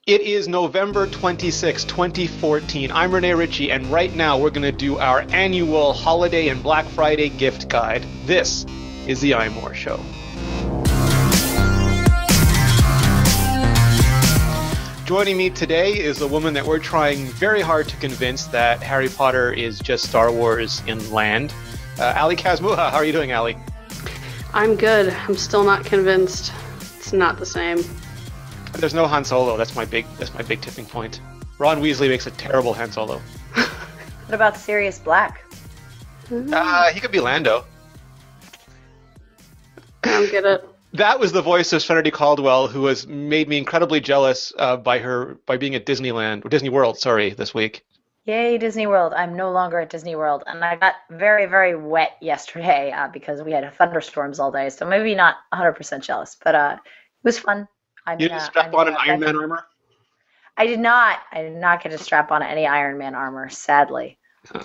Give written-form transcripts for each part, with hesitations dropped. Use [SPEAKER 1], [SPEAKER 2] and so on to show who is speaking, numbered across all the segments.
[SPEAKER 1] It is November 26, 2014. I'm Rene Ritchie, and right now we're going to do our annual Holiday and Black Friday gift guide. This is the iMore Show. Joining me today is a woman that we're trying very hard to convince that Harry Potter is just Star Wars in land. Ali Kazmucha, how are you doing, Ali?
[SPEAKER 2] I'm good. I'm still not convinced. It's not the same.
[SPEAKER 1] There's no Han Solo. That's my big tipping point. Ron Weasley makes a terrible Han Solo.
[SPEAKER 3] What about Sirius Black?
[SPEAKER 1] He could be Lando.
[SPEAKER 2] I don't get it.
[SPEAKER 1] That was the voice of Serenity Caldwell, who has made me incredibly jealous by being at Disneyland or Disney World, this week.
[SPEAKER 3] Yay, Disney World. I'm no longer at Disney World, and I got very, very wet yesterday because we had thunderstorms all day, so maybe not 100% jealous, but it was fun.
[SPEAKER 1] You didn't strap on an Iron Man armor?
[SPEAKER 3] I did not. I did not get to strap on any Iron Man armor, sadly, to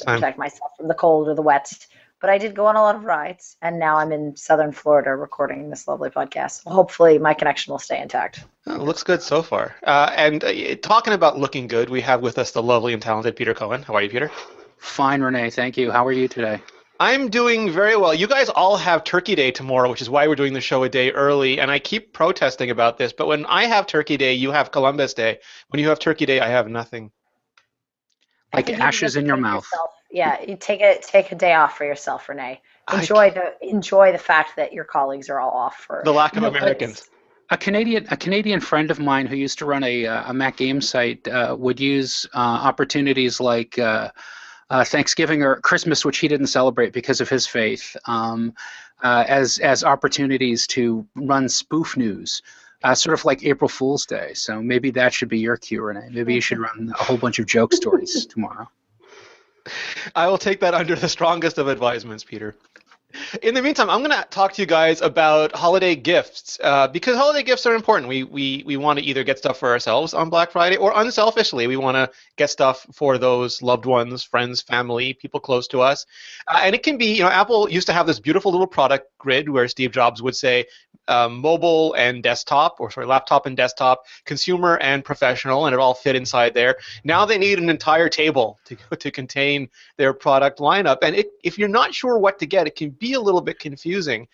[SPEAKER 3] protect myself from the cold or the wet. But I did go on a lot of rides, and now I'm in southern Florida recording this lovely podcast. So hopefully my connection will stay intact.
[SPEAKER 1] Oh, looks good so far. And talking about looking good, we have with us the lovely and talented Peter Cohen. How are you, Peter?
[SPEAKER 4] Fine, Renee. Thank you. How are you today?
[SPEAKER 1] I'm doing very well. You guys all have Turkey Day tomorrow, which is why we're doing the show a day early. And I keep protesting about this, but when I have Turkey Day, you have Columbus Day. When you have Turkey Day, I have nothing.
[SPEAKER 4] Like ashes in your mouth.
[SPEAKER 3] Yeah, you take a day off for yourself, Renee. Enjoy the fact that your colleagues are all off for
[SPEAKER 1] the lack of Americans.
[SPEAKER 4] A Canadian friend of mine who used to run a Mac game site would use opportunities like Thanksgiving or Christmas, which he didn't celebrate because of his faith, as opportunities to run spoof news, sort of like April Fool's Day. So maybe that should be your cue, Renee. Maybe you should run a whole bunch of joke stories tomorrow.
[SPEAKER 1] I will take that under the strongest of advisements, Peter. In the meantime, I'm going to talk to you guys about holiday gifts because holiday gifts are important. We want to either get stuff for ourselves on Black Friday or unselfishly, we want to get stuff for those loved ones, friends, family, people close to us. And it can be, Apple used to have this beautiful little product grid where Steve Jobs would say mobile and desktop, laptop and desktop, consumer and professional, and it all fit inside there. Now they need an entire table to contain their product lineup. And if you're not sure what to get, it can be a little bit confusing.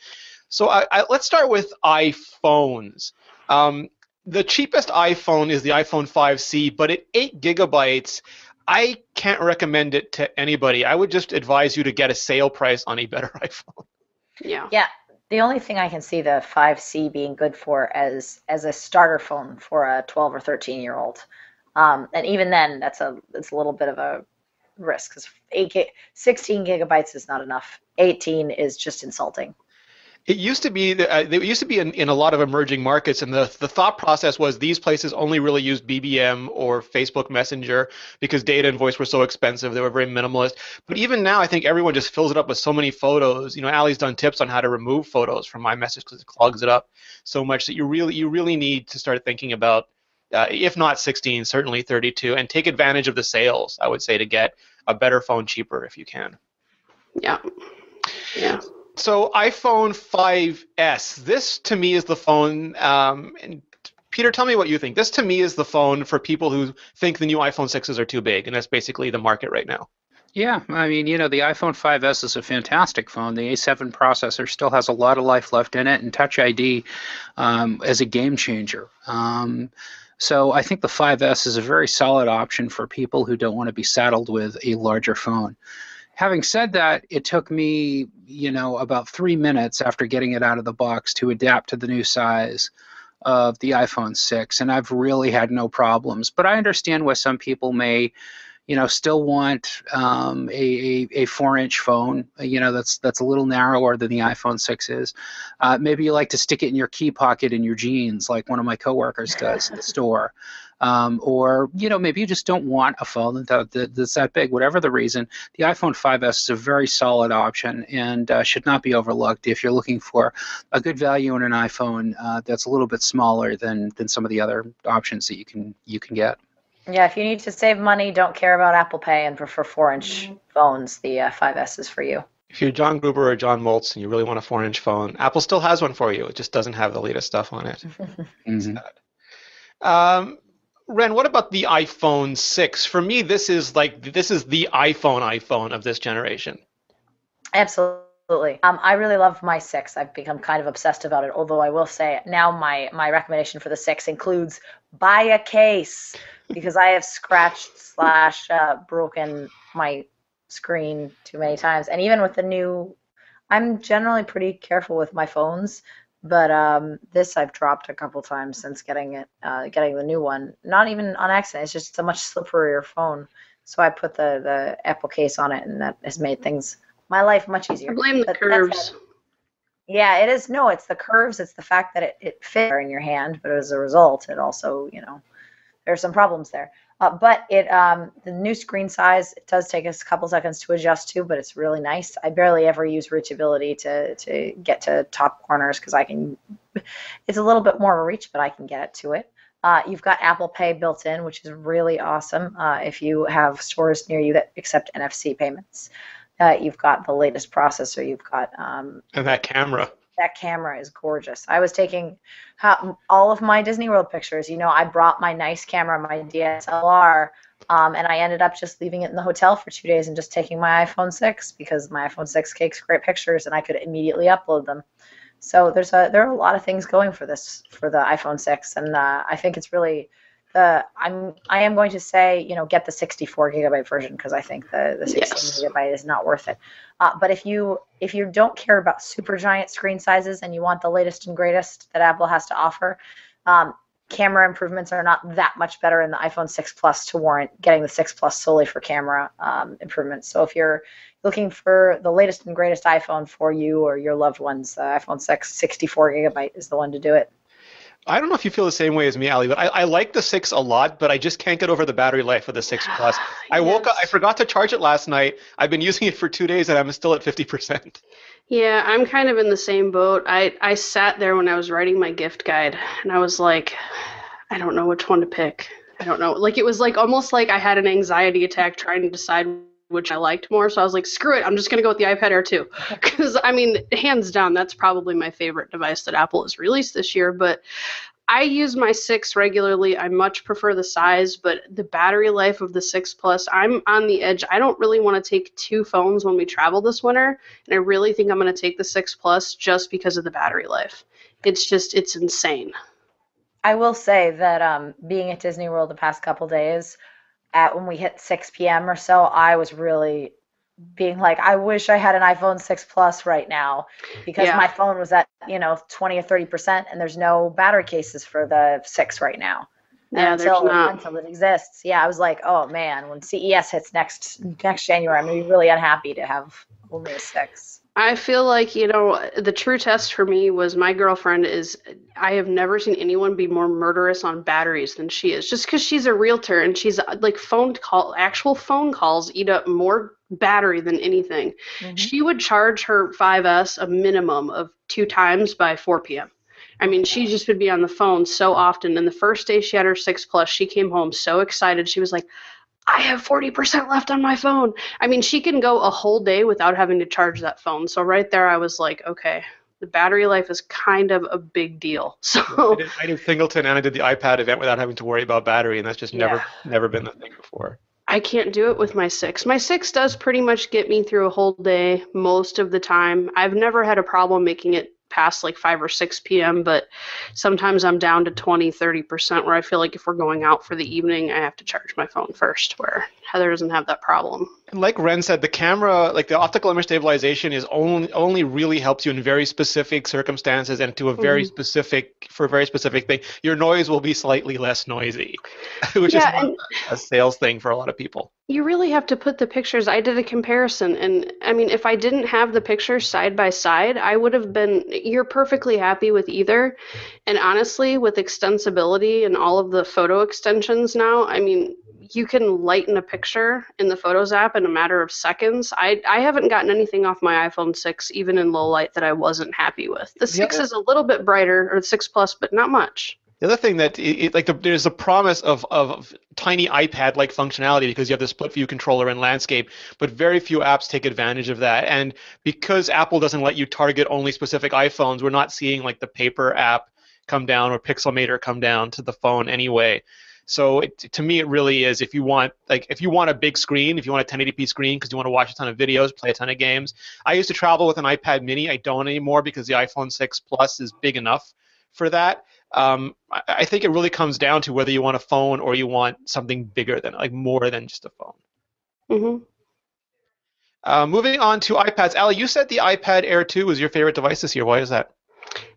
[SPEAKER 1] So let's start with iPhones. The cheapest iPhone is the iPhone 5C, but at 8 gigabytes, I can't recommend it to anybody. I would just advise you to get a sale price on a better iPhone.
[SPEAKER 3] Yeah. The only thing I can see the 5C being good for as a starter phone for a 12 or 13-year-old. And even then, it's a little bit of a risk because 16 gigabytes is not enough. 18 is just insulting.
[SPEAKER 1] It used to be in a lot of emerging markets, and the thought process was these places only really used BBM or Facebook Messenger because data and voice were so expensive. They were very minimalist. But even now, I think everyone just fills it up with so many photos. Ali's done tips on how to remove photos from iMessage because it clogs it up so much that you really need to start thinking about, if not 16, certainly 32, and take advantage of the sales, I would say, to get a better phone cheaper if you can.
[SPEAKER 2] Yeah.
[SPEAKER 1] So iPhone 5S, this to me is the phone, and Peter, tell me what you think. This to me is the phone for people who think the new iPhone 6s are too big, and that's basically the market right now.
[SPEAKER 4] Yeah, I mean, the iPhone 5S is a fantastic phone. The A7 processor still has a lot of life left in it, and Touch ID is a game changer. So I think the 5S is a very solid option for people who don't want to be saddled with a larger phone. Having said that, it took me, about 3 minutes after getting it out of the box to adapt to the new size of the iPhone 6, and I've really had no problems. But I understand why some people may, still want a 4-inch phone, that's a little narrower than the iPhone 6 is. Maybe you like to stick it in your key pocket in your jeans, like one of my coworkers does at the store. Or maybe you just don't want a phone that's that big. Whatever the reason, the iPhone 5S is a very solid option and should not be overlooked if you're looking for a good value in an iPhone that's a little bit smaller than some of the other options that you can get.
[SPEAKER 3] Yeah, if you need to save money, don't care about Apple Pay, and prefer 4-inch phones, the 5S is for you.
[SPEAKER 1] If you're John Gruber or John Moltz and you really want a 4-inch phone, Apple still has one for you. It just doesn't have the latest stuff on it.
[SPEAKER 4] Mm-hmm.
[SPEAKER 1] Um, Ren, what about the iPhone 6? For me, this is the iPhone of this generation.
[SPEAKER 3] Absolutely. I really love my six. I've become kind of obsessed about it. Although I will say now my recommendation for the six includes buy a case because I have scratched slash broken my screen too many times. And even with the new, I'm generally pretty careful with my phones, but this I've dropped a couple times since getting the new one. Not even on accident. It's just a much slipperier phone. So I put the Apple case on it, and that has made things my life much
[SPEAKER 2] I
[SPEAKER 3] easier.
[SPEAKER 2] blame the
[SPEAKER 3] But
[SPEAKER 2] curves.
[SPEAKER 3] yeah, it is. No, it's the curves. It's the fact that it fits in your hand, but as a result, it also, there's some problems there. But the new screen size, it does take us a couple seconds to adjust to, but it's really nice. I barely ever use reachability to get to top corners because it's a little bit more of a reach, but I can get it to it. You've got Apple Pay built in, which is really awesome if you have stores near you that accept NFC payments. You've got the latest processor. You've got
[SPEAKER 1] And that camera.
[SPEAKER 3] that camera is gorgeous. I was taking all of my Disney World pictures. I brought my nice camera, my DSLR, and I ended up just leaving it in the hotel for 2 days and just taking my iPhone 6 because my iPhone 6 takes great pictures and I could immediately upload them. So there are a lot of things going for the iPhone 6, and I think it's really I am going to say, get the 64 gigabyte version because I think the 16
[SPEAKER 2] Yes.
[SPEAKER 3] gigabyte is not worth it. But if you don't care about super giant screen sizes and you want the latest and greatest that Apple has to offer, camera improvements are not that much better in the iPhone 6 Plus to warrant getting the 6 Plus solely for camera improvements. So if you're looking for the latest and greatest iPhone for you or your loved ones, iPhone 6 64 gigabyte is the one to do it.
[SPEAKER 1] I don't know if you feel the same way as me, Ali, but I like the 6 a lot, but I just can't get over the battery life of the 6 Plus. I woke up, I
[SPEAKER 2] Yes.
[SPEAKER 1] forgot to charge it last night. I've been using it for 2 days and I'm still at 50%.
[SPEAKER 2] Yeah, I'm kind of in the same boat. I sat there when I was writing my gift guide and I was like, I don't know which one to pick. I don't know. Like it was like almost like I had an anxiety attack trying to decide which I liked more. So I was like, screw it. I'm just going to go with the iPad Air 2. Because, I mean, hands down, that's probably my favorite device that Apple has released this year. But I use my 6 regularly. I much prefer the size, but the battery life of the 6 Plus, I'm on the edge. I don't really want to take 2 phones when we travel this winter, and I really think I'm going to take the 6 Plus just because of the battery life. It's insane.
[SPEAKER 3] I will say that being at Disney World the past couple days, when we hit 6 p.m. or so, I was really being like, I wish I had an iPhone 6 Plus right now because
[SPEAKER 2] Yeah.
[SPEAKER 3] my phone was at 20 or 30%, and there's no battery cases for the 6 right now.
[SPEAKER 2] Yeah,
[SPEAKER 3] And
[SPEAKER 2] there's not.
[SPEAKER 3] until it exists, yeah, I was like, oh man, when CES hits next January, I'm gonna be really unhappy to have only a 6.
[SPEAKER 2] I feel like, the true test for me was my girlfriend I have never seen anyone be more murderous on batteries than she is. Just because she's a realtor and she's like actual phone calls eat up more battery than anything. She would charge her 5S a minimum of 2 times by 4 p.m. I mean, she just would be on the phone so often. And the first day she had her 6 Plus, she came home so excited. She was like, I have 40% left on my phone. I mean, she can go a whole day without having to charge that phone. So right there, I was like, okay, the battery life is kind of a big deal. So
[SPEAKER 1] I did Singleton and I did the iPad event without having to worry about battery, and that's just
[SPEAKER 3] Yeah.
[SPEAKER 1] never been the thing before.
[SPEAKER 2] I can't do it with my 6. My 6 does pretty much get me through a whole day most of the time. I've never had a problem making it past like 5 or 6 p.m., but sometimes I'm down to 20, 30% where I feel like if we're going out for the evening, I have to charge my phone first, where Heather doesn't have that problem.
[SPEAKER 1] And like Ren said, the camera, like the optical image stabilization, is only really helps you in very specific circumstances and to a very specific thing. Your noise will be slightly less noisy, which is
[SPEAKER 2] Yeah,
[SPEAKER 1] not
[SPEAKER 2] and
[SPEAKER 1] a sales thing for a lot of people.
[SPEAKER 2] you really have to put the pictures. I did a comparison, and I mean, if I didn't have the pictures side by side, I would have been. You're perfectly happy with either. And honestly, with extensibility and all of the photo extensions now, I mean, you can lighten a picture in the Photos app in a matter of seconds. I haven't gotten anything off my iPhone 6, even in low light, that I wasn't happy with. The 6 is a little bit brighter, or the 6 Plus, but not much.
[SPEAKER 1] The other thing that there's a promise of tiny iPad-like functionality because you have the split view controller and landscape, but very few apps take advantage of that. And because Apple doesn't let you target only specific iPhones, we're not seeing like the Paper app come down or Pixelmator come down to the phone anyway. So to me, it really is if you want a big screen, if you want a 1080p screen because you want to watch a ton of videos, play a ton of games. I used to travel with an iPad mini. I don't anymore because the iPhone 6 Plus is big enough for that. I think it really comes down to whether you want a phone or you want something bigger than, like more than just a phone. Moving on to iPads. Ali, you said the iPad Air 2 was your favorite device this year. Why is that?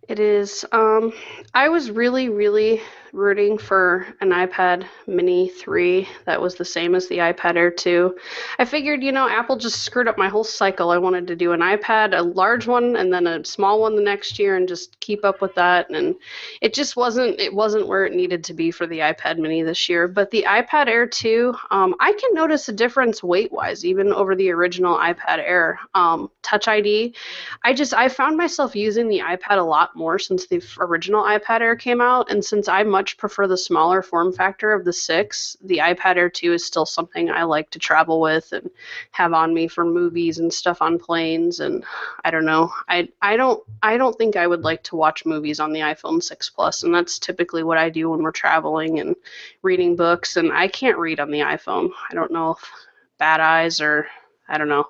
[SPEAKER 2] It is. I was really, really rooting for an iPad Mini 3 that was the same as the iPad Air 2. I figured, Apple just screwed up my whole cycle. I wanted to do an iPad, a large one, and then a small one the next year and just keep up with that. And it just wasn't where it needed to be for the iPad Mini this year. But the iPad Air 2, I can notice a difference weight-wise, even over the original iPad Air. Touch ID, I found myself using the iPad a lot more since the original iPad Air came out, and since I much prefer the smaller form factor of the 6, the iPad Air 2 is still something I like to travel with and have on me for movies and stuff on planes. And I don't know, I don't think I would like to watch movies on the iPhone 6 Plus, and that's typically what I do when we're traveling and reading books, and I can't read on the iPhone. I don't know if bad eyes or I don't know.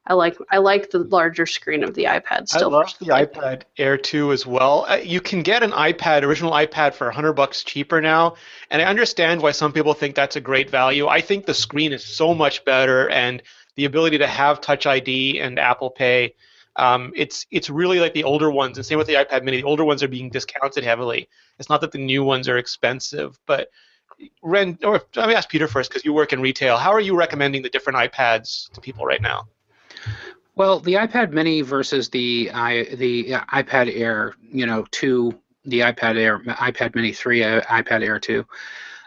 [SPEAKER 2] I like the larger screen of the iPad still.
[SPEAKER 1] I love the iPad Air 2 as well. You can get an original iPad for $100 cheaper now, and I understand why some people think that's a great value. I think the screen is so much better, and the ability to have Touch ID and Apple Pay, it's really like the older ones, and same with the iPad Mini. The older ones are being discounted heavily. It's not that the new ones are expensive, but Ren, or let me ask Peter first because you work in retail. How are you recommending the different iPads to people right now?
[SPEAKER 4] Well, the iPad Mini versus the iPad Air, 2, the iPad Air, iPad Mini 3, iPad Air 2.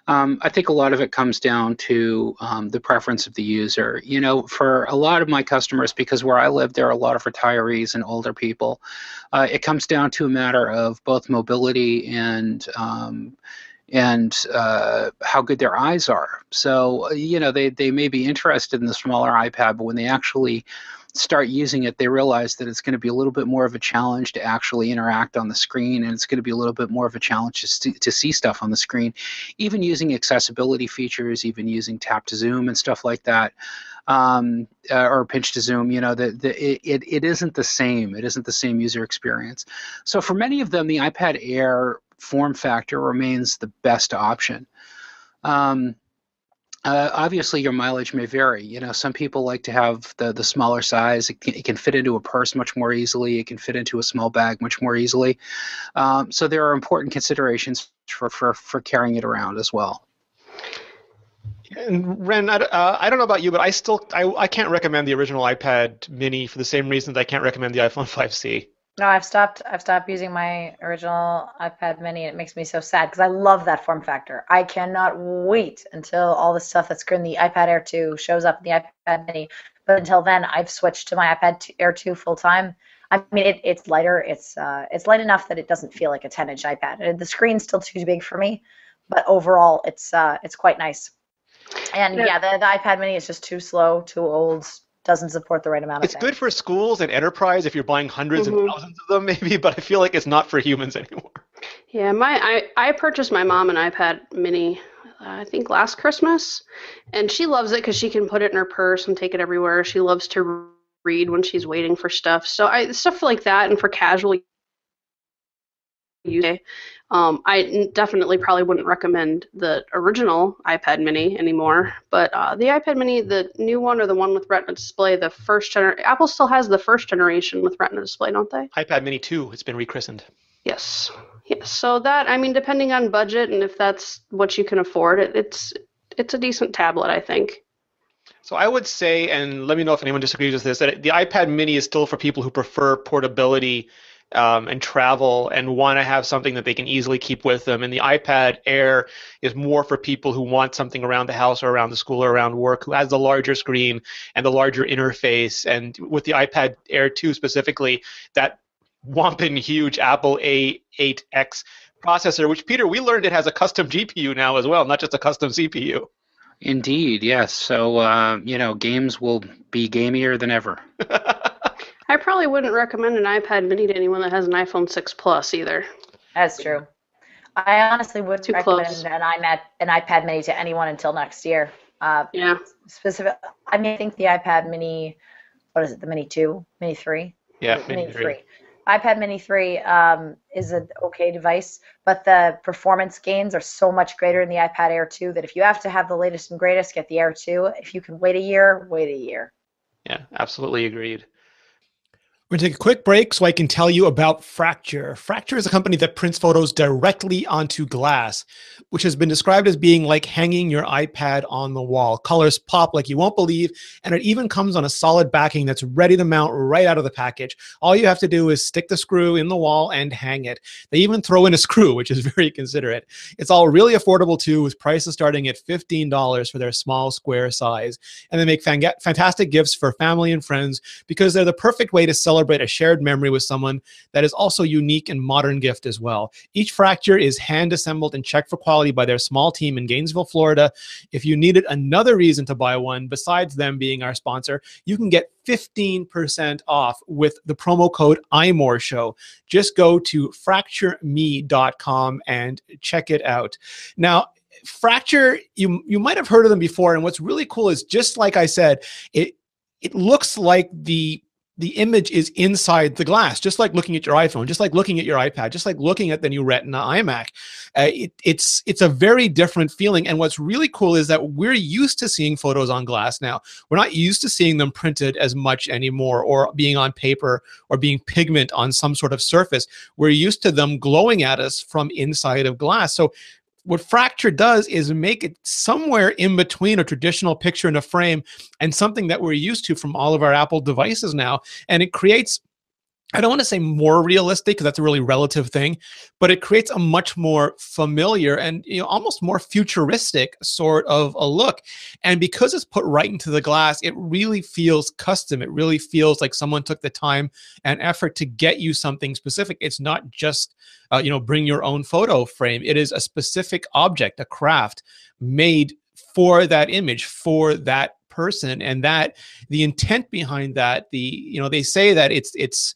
[SPEAKER 4] I think a lot of it comes down to the preference of the user. For a lot of my customers, because where I live, there are a lot of retirees and older people. It comes down to a matter of both mobility and how good their eyes are. So, they may be interested in the smaller iPad, but when they actually start using it, they realize that it's going to be a little bit more of a challenge to actually interact on the screen, and it's going to be a little bit more of a challenge to see stuff on the screen. Even using accessibility features, even using tap to zoom and stuff like that, or pinch to zoom, it isn't the same. It isn't the same user experience. So for many of them, the iPad Air form factor remains the best option. Obviously, your mileage may vary. Some people like to have the smaller size. It can fit into a purse much more easily. It can fit into a small bag much more easily. So there are important considerations for carrying it around as well.
[SPEAKER 1] And Ren, I don't know about you, but I can't recommend the original iPad Mini for the same reasons I can't recommend the iPhone 5C.
[SPEAKER 3] No, I've stopped using my original iPad Mini, and it makes me so sad because I love that form factor. I cannot wait until all the stuff that's in the iPad Air 2 shows up in the iPad Mini. But until then, I've switched to my iPad Air 2 full time. I mean, it's lighter. It's light enough that it doesn't feel like a 10-inch iPad. The screen's still too big for me, but overall, it's quite nice. And yeah, the iPad Mini is just too slow, too old. Doesn't support the right amount of
[SPEAKER 1] things. It's good for schools and enterprise if you're buying hundreds and thousands of them maybe, but I feel like it's not for humans anymore.
[SPEAKER 2] Yeah, I purchased my mom an iPad Mini, I think last Christmas, and she loves it because she can put it in her purse and take it everywhere. She loves to read when she's waiting for stuff. So stuff like that, and for casual use. I definitely probably wouldn't recommend the original iPad Mini anymore, but the iPad Mini, the new one or the one with Retina display, the first generation, Apple still has the first generation with Retina display, don't they?
[SPEAKER 1] iPad Mini 2, it's been rechristened.
[SPEAKER 2] Yes. So that, I mean, depending on budget and if that's what you can afford, it's a decent tablet, I think.
[SPEAKER 1] So I would say, and let me know if anyone disagrees with this, that the iPad Mini is still for people who prefer portability and travel and want to have something that they can easily keep with them. And the iPad Air is more for people who want something around the house or around the school or around work, who has the larger screen and the larger interface. And with the iPad Air 2 specifically, that whomping huge Apple A8X processor, which, Peter, we learned it has a custom GPU now as well, not just a custom CPU.
[SPEAKER 4] Indeed, yes. So, games will be gamier than ever.
[SPEAKER 2] I probably wouldn't recommend an iPad Mini to anyone that has an iPhone 6 Plus either.
[SPEAKER 3] That's true. I honestly wouldn't
[SPEAKER 2] Too
[SPEAKER 3] recommend
[SPEAKER 2] close.
[SPEAKER 3] an iPad Mini to anyone until next year.
[SPEAKER 2] Yeah.
[SPEAKER 3] I mean, I think the iPad Mini, what is it, the Mini 2, Mini 3?
[SPEAKER 1] Yeah, maybe
[SPEAKER 3] Mini
[SPEAKER 1] three.
[SPEAKER 3] 3. iPad Mini 3 is an okay device, but the performance gains are so much greater in the iPad Air 2 that if you have to have the latest and greatest, get the Air 2. If you can wait a year, wait a year.
[SPEAKER 1] Yeah, absolutely agreed.
[SPEAKER 5] We're going to take a quick break so I can tell you about Fracture. Fracture is a company that prints photos directly onto glass, which has been described as being like hanging your iPad on the wall. Colors pop like you won't believe, and it even comes on a solid backing that's ready to mount right out of the package. All you have to do is stick the screw in the wall and hang it. They even throw in a screw, which is very considerate. It's all really affordable too, with prices starting at $15 for their small square size. And they make fantastic gifts for family and friends because they're the perfect way to celebrate a shared memory with someone that is also unique and modern gift as well. Each Fracture is hand assembled and checked for quality by their small team in Gainesville, Florida. If you needed another reason to buy one besides them being our sponsor, you can get 15% off with the promo code iMore Show. Just go to fractureme.com and check it out. Now, Fracture, you might have heard of them before, and what's really cool is, just like I said, it looks like the image is inside the glass, just like looking at your iPhone, just like looking at your iPad, just like looking at the new Retina iMac. It's a very different feeling. And what's really cool is that we're used to seeing photos on glass now. We're not used to seeing them printed as much anymore, or being on paper, or being pigment on some sort of surface. We're used to them glowing at us from inside of glass. So what Fracture does is make it somewhere in between a traditional picture in a frame and something that we're used to from all of our Apple devices now. And it creates, I don't want to say more realistic, because that's a really relative thing, but it creates a much more familiar and almost more futuristic sort of a look. And because it's put right into the glass, it really feels custom. It really feels like someone took the time and effort to get you something specific. It's not just bring your own photo frame. It is a specific object, a craft made for that image, for that person, and that the intent behind that, they say that it's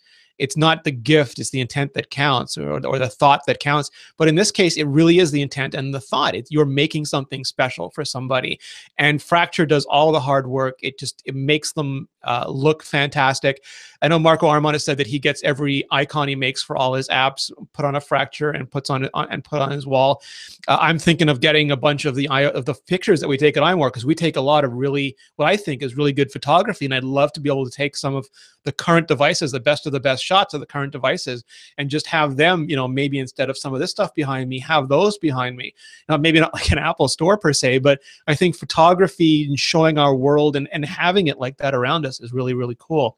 [SPEAKER 5] not the gift, it's the intent that counts, or the thought that counts. But in this case, it really is the intent and the thought. You're making something special for somebody. And Fracture does all the hard work. It makes them look fantastic. I know Marco Armand has said that he gets every icon he makes for all his apps put on a Fracture and put on his wall. I'm thinking of getting a bunch of the pictures that we take at iMore, because we take a lot of what I think is really good photography, and I'd love to be able to take some of the current devices, the best of the best shots of the current devices, and just have them, maybe instead of some of this stuff behind me, have those behind me. Now, maybe not like an Apple store per se, but I think photography and showing our world and having it like that around us is really, really cool.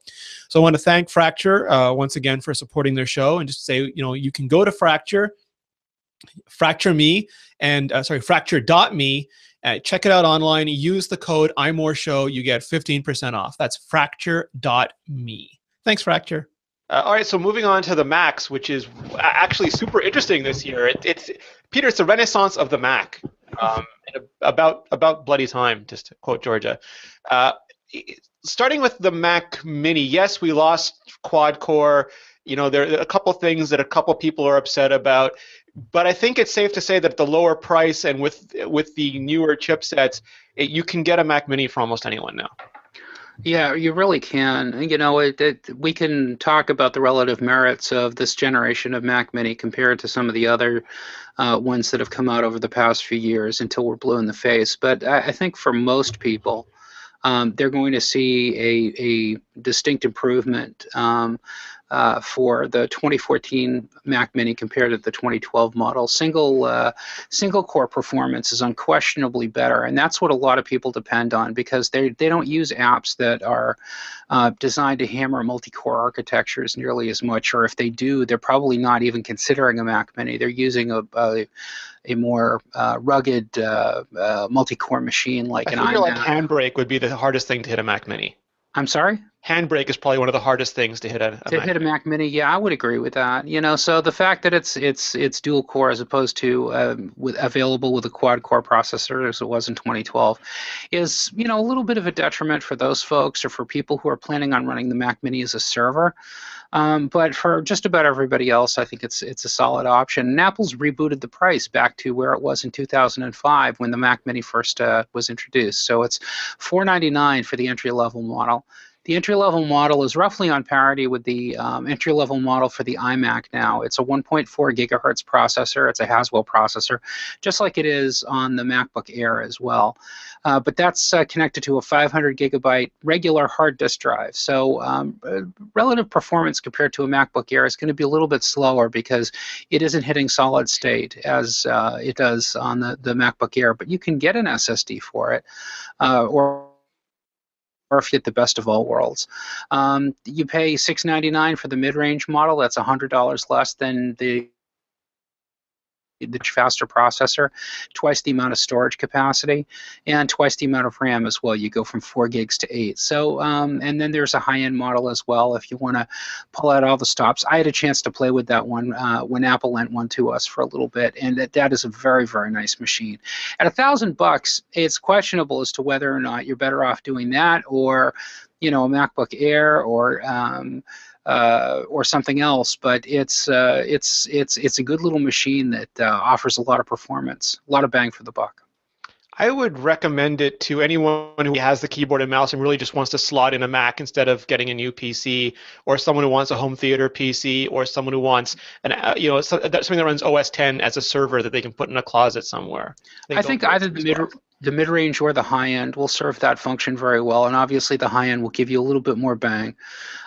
[SPEAKER 5] So I want to thank Fracture once again for supporting their show, and just say, you can go to Fracture.me, check it out online. Use the code iMore Show. You get 15% off. That's Fracture.me. Thanks, Fracture.
[SPEAKER 1] All right, so moving on to the Macs, which is actually super interesting this year. Peter, it's the renaissance of the Mac. About bloody time, just to quote Georgia. Starting with the Mac Mini, yes, we lost quad core. There are a couple things that a couple people are upset about, but I think it's safe to say that at the lower price and with the newer chipsets, you can get a Mac Mini for almost anyone now.
[SPEAKER 4] Yeah, you really can. We can talk about the relative merits of this generation of Mac Mini compared to some of the other ones that have come out over the past few years until we're blue in the face. But I think for most people, they're going to see a distinct improvement for the 2014 Mac Mini compared to the 2012 model. Single core performance is unquestionably better, and that's what a lot of people depend on, because they don't use apps that are designed to hammer multi-core architectures nearly as much, or if they do, they're probably not even considering a Mac Mini. They're using a more rugged multi-core machine like an iMac.
[SPEAKER 1] I feel like Handbrake would be the hardest thing to hit a Mac Mini.
[SPEAKER 4] I'm sorry?
[SPEAKER 1] Handbrake is probably one of the hardest things to hit a
[SPEAKER 4] Mac Mini. Yeah, I would agree with that. So the fact that it's dual core as opposed to available with a quad core processor as it was in 2012 is a little bit of a detriment for those folks, or for people who are planning on running the Mac Mini as a server. But for just about everybody else, I think it's a solid option. And Apple's rebooted the price back to where it was in 2005 when the Mac Mini first was introduced. So it's $499 for the entry-level model. The entry-level model is roughly on parity with the entry-level model for the iMac now. It's a 1.4 gigahertz processor. It's a Haswell processor, just like it is on the MacBook Air as well. But that's connected to a 500 gigabyte regular hard disk drive. So relative performance compared to a MacBook Air is going to be a little bit slower because it isn't hitting solid state as it does on the MacBook Air. But you can get an SSD for it, or if you get the best of all worlds. You pay $699 for the mid-range model. That's $100 less than the faster processor, twice the amount of storage capacity, and twice the amount of RAM as well. You go from 4 gigs to 8. So, and then there's a high-end model as well if you want to pull out all the stops. I had a chance to play with that one when Apple lent one to us for a little bit, and that is a very, very nice machine. At $1,000, it's questionable as to whether or not you're better off doing that or, a MacBook Air or something else, but it's a good little machine that offers a lot of performance, a lot of bang for the buck.
[SPEAKER 1] I would recommend it to anyone who has the keyboard and mouse and really just wants to slot in a Mac instead of getting a new PC, or someone who wants a home theater PC, or someone who wants something that runs OS 10 as a server that they can put in a closet somewhere.
[SPEAKER 4] I think either the mid-range or the high-end will serve that function very well, and obviously the high-end will give you a little bit more bang.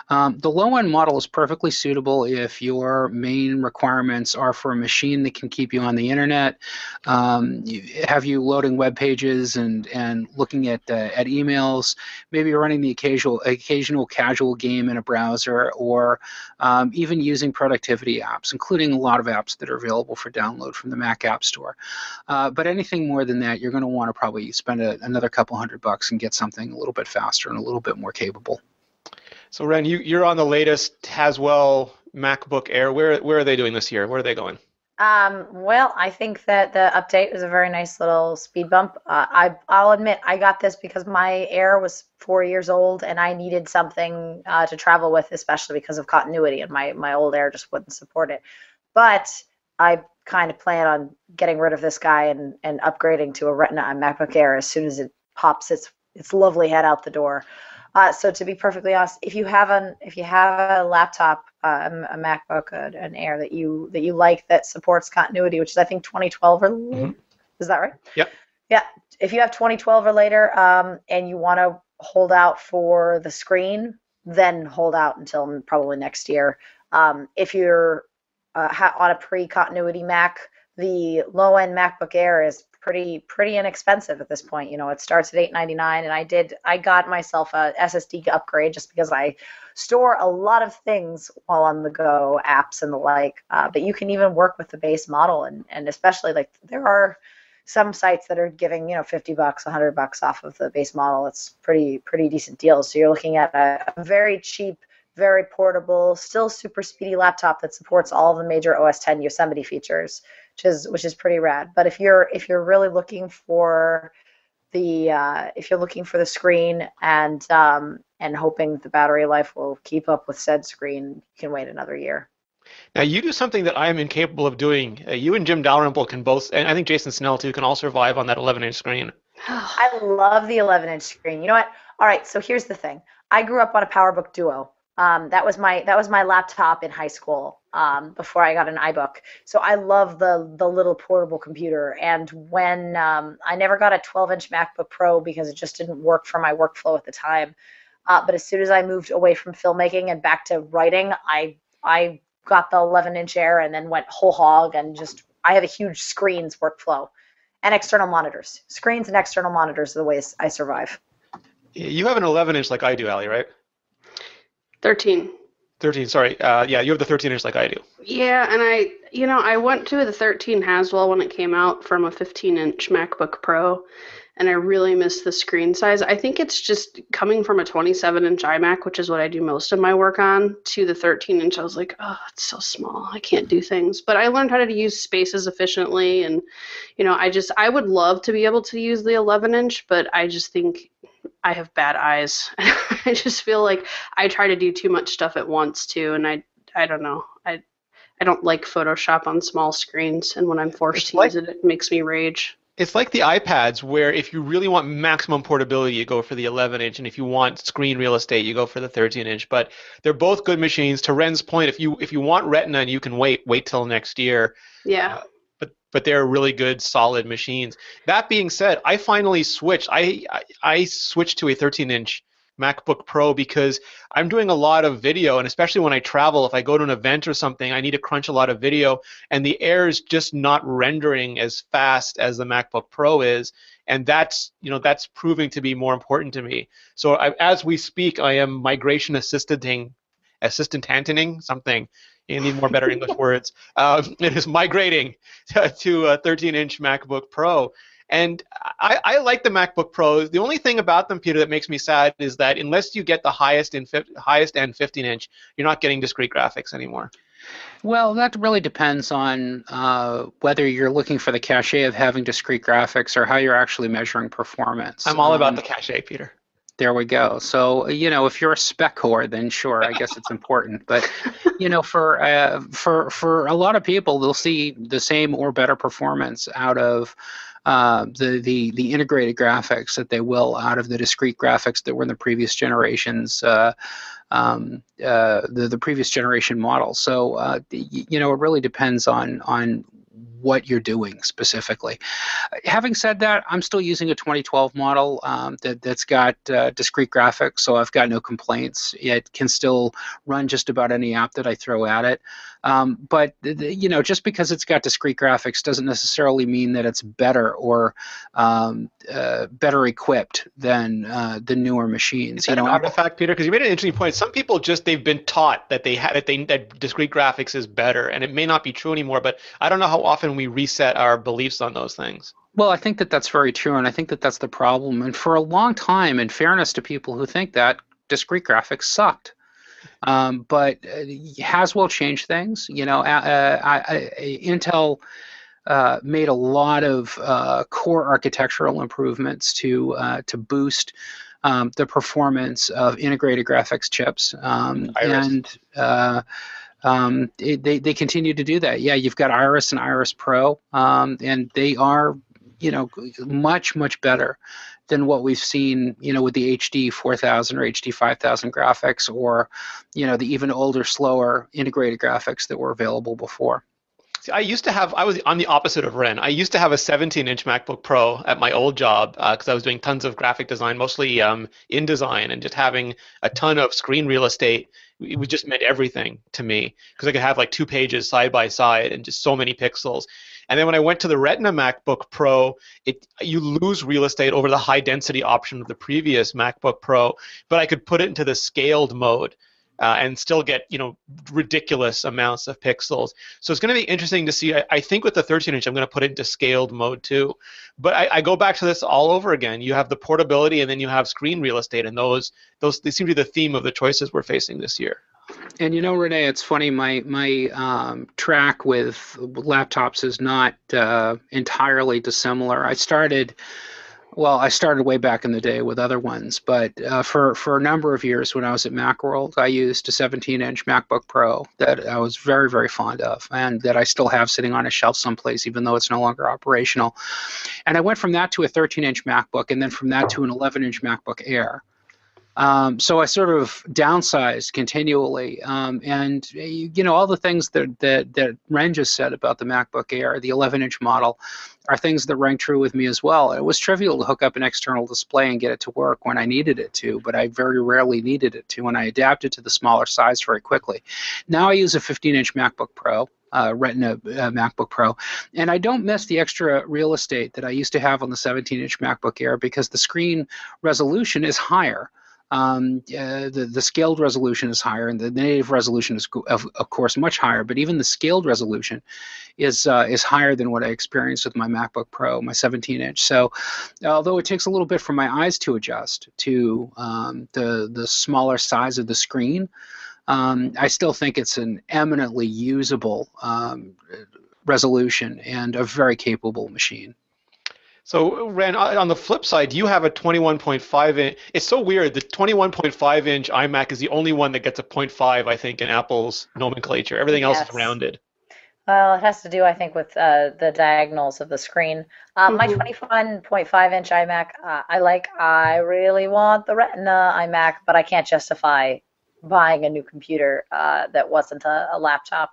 [SPEAKER 4] The low-end model is perfectly suitable if your main requirements are for a machine that can keep you on the internet, have you loading web pages and looking at emails, maybe running the occasional casual game in a browser, or even using productivity apps, including a lot of apps that are available for download from the Mac App Store. But anything more than that, you're going to want to probably spend another couple $100 and get something a little bit faster and a little bit more capable.
[SPEAKER 1] So Ren, you're on the latest Haswell MacBook Air. Where are they doing this year? Where are they going?
[SPEAKER 3] Well, I think that the update was a very nice little speed bump. I'll admit I got this because my Air was 4 years old and I needed something to travel with, especially because of continuity, and my old Air just wouldn't support it. But I kind of plan on getting rid of this guy and upgrading to a Retina on MacBook Air as soon as it pops its lovely head out the door. So to be perfectly honest, if you have a laptop, a MacBook, an Air that you like that supports continuity, which is I think 2012 or is that right?
[SPEAKER 1] Yep.
[SPEAKER 3] Yeah. If you have 2012 or later, and you want to hold out for the screen, then hold out until probably next year. If you're on a pre-continuity Mac, the low-end MacBook Air is pretty inexpensive at this point. It starts at $899, and I got myself a SSD upgrade just because I store a lot of things while on the go, apps and the like. But you can even work with the base model, and especially like there are some sites that are giving $50, $100 off of the base model. It's pretty decent deals. So you're looking at a very cheap, very portable, still super speedy laptop that supports all the major OS 10 Yosemite features, which is pretty rad. But if you're really looking for the screen and hoping the battery life will keep up with said screen, you can wait another year.
[SPEAKER 1] Now you do something that I am incapable of doing. You and Jim Dalrymple can both, and I think Jason Snell too, can all survive on that 11-inch screen.
[SPEAKER 3] I love the 11-inch screen. You know what? All right, so here's the thing. I grew up on a PowerBook Duo. That was my laptop in high school before I got an iBook. So I love the little portable computer. And when I never got a 12-inch MacBook Pro because it just didn't work for my workflow at the time. But as soon as I moved away from filmmaking and back to writing, I got the 11-inch Air and then went whole hog, and I have a huge screens workflow and external monitors. Screens and external monitors are the ways I survive.
[SPEAKER 1] You have an 11-inch like I do, Allie, right?
[SPEAKER 2] 13.
[SPEAKER 1] 13, sorry. Yeah, you have the 13-inch like I do.
[SPEAKER 2] Yeah, and I went to the 13 Haswell when it came out from a 15-inch MacBook Pro, and I really miss the screen size. I think it's just coming from a 27-inch iMac, which is what I do most of my work on, to the 13-inch. I was like, oh, it's so small. I can't do things. But I learned how to use spaces efficiently, and I would love to be able to use the 11-inch, but I just think I have bad eyes. I just feel like I try to do too much stuff at once too, and I don't know. I don't like Photoshop on small screens, and when I'm forced to use it, it makes me rage.
[SPEAKER 1] It's like the iPads, where if you really want maximum portability, you go for the 11-inch, and if you want screen real estate, you go for the 13-inch. But they're both good machines. To Ren's point, if you want Retina and you can wait till next year.
[SPEAKER 2] Yeah.
[SPEAKER 1] But they're really good, solid machines. That being said, I finally switched. I switched to a 13-inch MacBook Pro because I'm doing a lot of video, and especially when I travel, if I go to an event or something, I need to crunch a lot of video, and the Air is just not rendering as fast as the MacBook Pro is, and that's proving to be more important to me. So as we speak, I am migration assistanting something. You need more better English words. It is migrating to a 13-inch MacBook Pro. And I like the MacBook Pros. The only thing about them, Peter, that makes me sad is that unless you get the highest end 15-inch, you're not getting discrete graphics anymore.
[SPEAKER 4] Well, that really depends on whether you're looking for the cachet of having discrete graphics or how you're actually measuring performance.
[SPEAKER 1] I'm all about the cachet, Peter.
[SPEAKER 4] There we go. So, if you're a spec whore, then sure, I guess it's important. But, for a lot of people, they'll see the same or better performance out of the integrated graphics that they will out of the discrete graphics that were in the previous generations, the previous generation model. So, it really depends on what you're doing specifically. Having said that, I'm still using a 2012 model that's got discrete graphics, so I've got no complaints. It can still run just about any app that I throw at it. But just because it's got discrete graphics doesn't necessarily mean that it's better or better equipped than the newer machines.
[SPEAKER 1] Is that an artifact, Peter? Because you made an interesting point. Some people they've been taught that that discrete graphics is better, and it may not be true anymore. But I don't know how often we reset our beliefs on those things.
[SPEAKER 4] Well, I think that that's very true, and I think that that's the problem. And for a long time, in fairness to people who think that, discrete graphics sucked. But Haswell changed things. Intel made a lot of core architectural improvements to boost the performance of integrated graphics chips, they continue to do that. Yeah, you've got Iris and Iris Pro, and they are much better than what we've seen, with the HD 4000 or HD 5000 graphics, or the even older, slower integrated graphics that were available before.
[SPEAKER 1] See, I was on the opposite of Ren. I used to have a 17-inch MacBook Pro at my old job because I was doing tons of graphic design, mostly InDesign, and just having a ton of screen real estate, it just meant everything to me because I could have like 2 pages side by side and just so many pixels. And then when I went to the Retina MacBook Pro, you lose real estate over the high density option of the previous MacBook Pro, but I could put it into the scaled mode. And still get ridiculous amounts of pixels. So it's going to be interesting to see. I think with the 13-inch, I'm going to put it into scaled mode too. But I go back to this all over again. You have the portability, and then you have screen real estate, and those they seem to be the theme of the choices we're facing this year.
[SPEAKER 4] And Rene, it's funny. My track with laptops is not entirely dissimilar. I started way back in the day with other ones, but for a number of years when I was at Macworld, I used a 17-inch MacBook Pro that I was very, very fond of, and that I still have sitting on a shelf someplace, even though it's no longer operational. And I went from that to a 13-inch MacBook, and then from that to an 11-inch MacBook Air. So I sort of downsized continually, and all the things that Ren just said about the MacBook Air, the 11-inch model, are things that rang true with me as well. It was trivial to hook up an external display and get it to work when I needed it to, but I very rarely needed it to, and I adapted to the smaller size very quickly. Now I use a 15-inch MacBook Pro. Retina MacBook Pro, and I don't miss the extra real estate that I used to have on the 17-inch MacBook Air because the screen resolution is higher. The scaled resolution is higher, and the native resolution is, of course, much higher. But even the scaled resolution is higher than what I experienced with my MacBook Pro, my 17-inch. So, although it takes a little bit for my eyes to adjust to the smaller size of the screen, I still think it's an eminently usable resolution and a very capable machine.
[SPEAKER 1] So, Ren, on the flip side, you have a 21.5 inch. It's so weird. The 21.5 inch iMac is the only one that gets a point 0.5, I think, in Apple's nomenclature. Everything else is
[SPEAKER 3] Yes.
[SPEAKER 1] rounded.
[SPEAKER 3] Well, it has to do, I think, with the diagonals of the screen. My
[SPEAKER 2] Hmm.
[SPEAKER 3] 21.5-inch iMac, I really want the Retina iMac, but I can't justify buying a new computer that wasn't a laptop.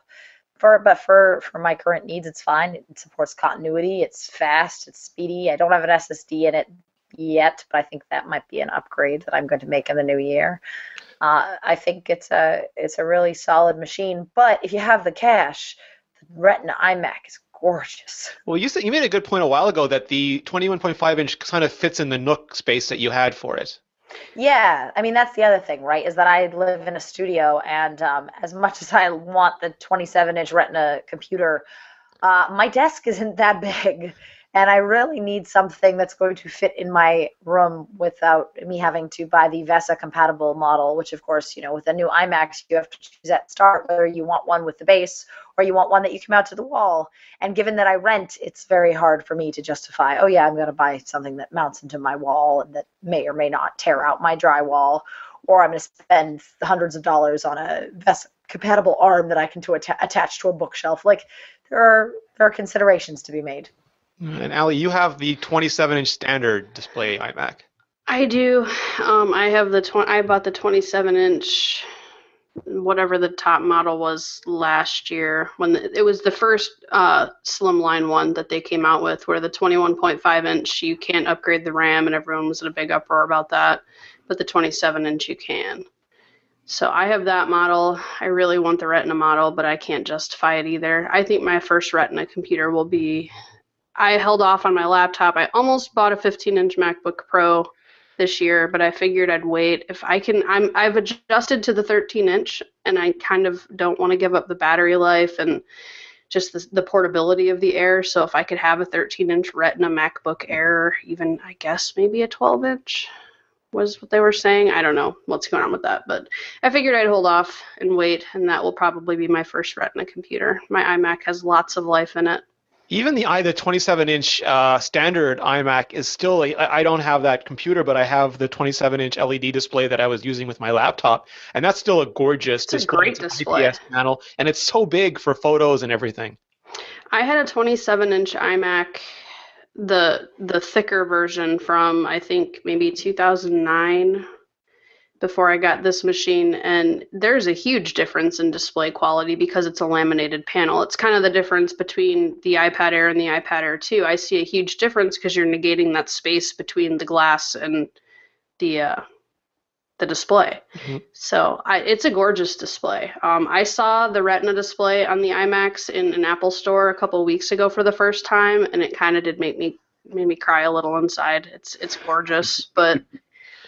[SPEAKER 3] But for my current needs, it's fine. It supports continuity. It's fast. It's speedy. I don't have an SSD in it yet, but I think that might be an upgrade that I'm going to make in the new year. I think it's a really solid machine. But if you have the cash, the Retina iMac is gorgeous.
[SPEAKER 1] Well, you made a good point a while ago that the 21.5 inch kind of fits in the nook space that you had for it.
[SPEAKER 3] Yeah, I mean that's the other thing, right? Is that I live in a studio, and as much as I want the 27-inch Retina computer, my desk isn't that big, and I really need something that's going to fit in my room without me having to buy the VESA compatible model, which of course, with the new iMacs, you have to choose at start whether you want one with the base or you want one that you can mount to the wall. And given that I rent, it's very hard for me to justify, oh yeah, I'm going to buy something that mounts into my wall and that may or may not tear out my drywall, or I'm going to spend hundreds of dollars on a VESA compatible arm that I can attach to a bookshelf. Like there are considerations to be made.
[SPEAKER 1] And Ali, you have the 27-inch standard display iMac.
[SPEAKER 2] I do. I bought the 27-inch, whatever the top model was last year when it was the first slimline one that they came out with, where the 21.5-inch you can't upgrade the RAM, and everyone was in a big uproar about that. But the 27-inch you can. So I have that model. I really want the Retina model, but I can't justify it either. I think my first Retina computer will be. I held off on my laptop. I almost bought a 15-inch MacBook Pro this year, but I figured I'd wait. If I can, I've adjusted to the 13-inch, and I kind of don't want to give up the battery life and just the portability of the Air. So if I could have a 13-inch Retina MacBook Air, even I guess maybe a 12-inch was what they were saying. I don't know what's going on with that, but I figured I'd hold off and wait, and that will probably be my first Retina computer. My iMac has lots of life in it.
[SPEAKER 1] Even the 27-inch standard iMac is still, I don't have that computer, but I have the 27-inch LED display that I was using with my laptop, and that's still a gorgeous
[SPEAKER 2] It's a
[SPEAKER 1] display.
[SPEAKER 2] great
[SPEAKER 1] It's an
[SPEAKER 2] display.
[SPEAKER 1] IPS panel, and it's so big for photos and everything.
[SPEAKER 2] I had a 27-inch iMac, the thicker version from I think maybe 2009 before I got this machine, and there's a huge difference in display quality because it's a laminated panel. It's kind of the difference between the iPad Air and the iPad Air 2. I see a huge difference because you're negating that space between the glass and the display.
[SPEAKER 1] Mm-hmm.
[SPEAKER 2] So it's a gorgeous display. I saw the Retina display on the iMacs in an Apple store a couple of weeks ago for the first time, and it kind of did made me cry a little inside. It's gorgeous, but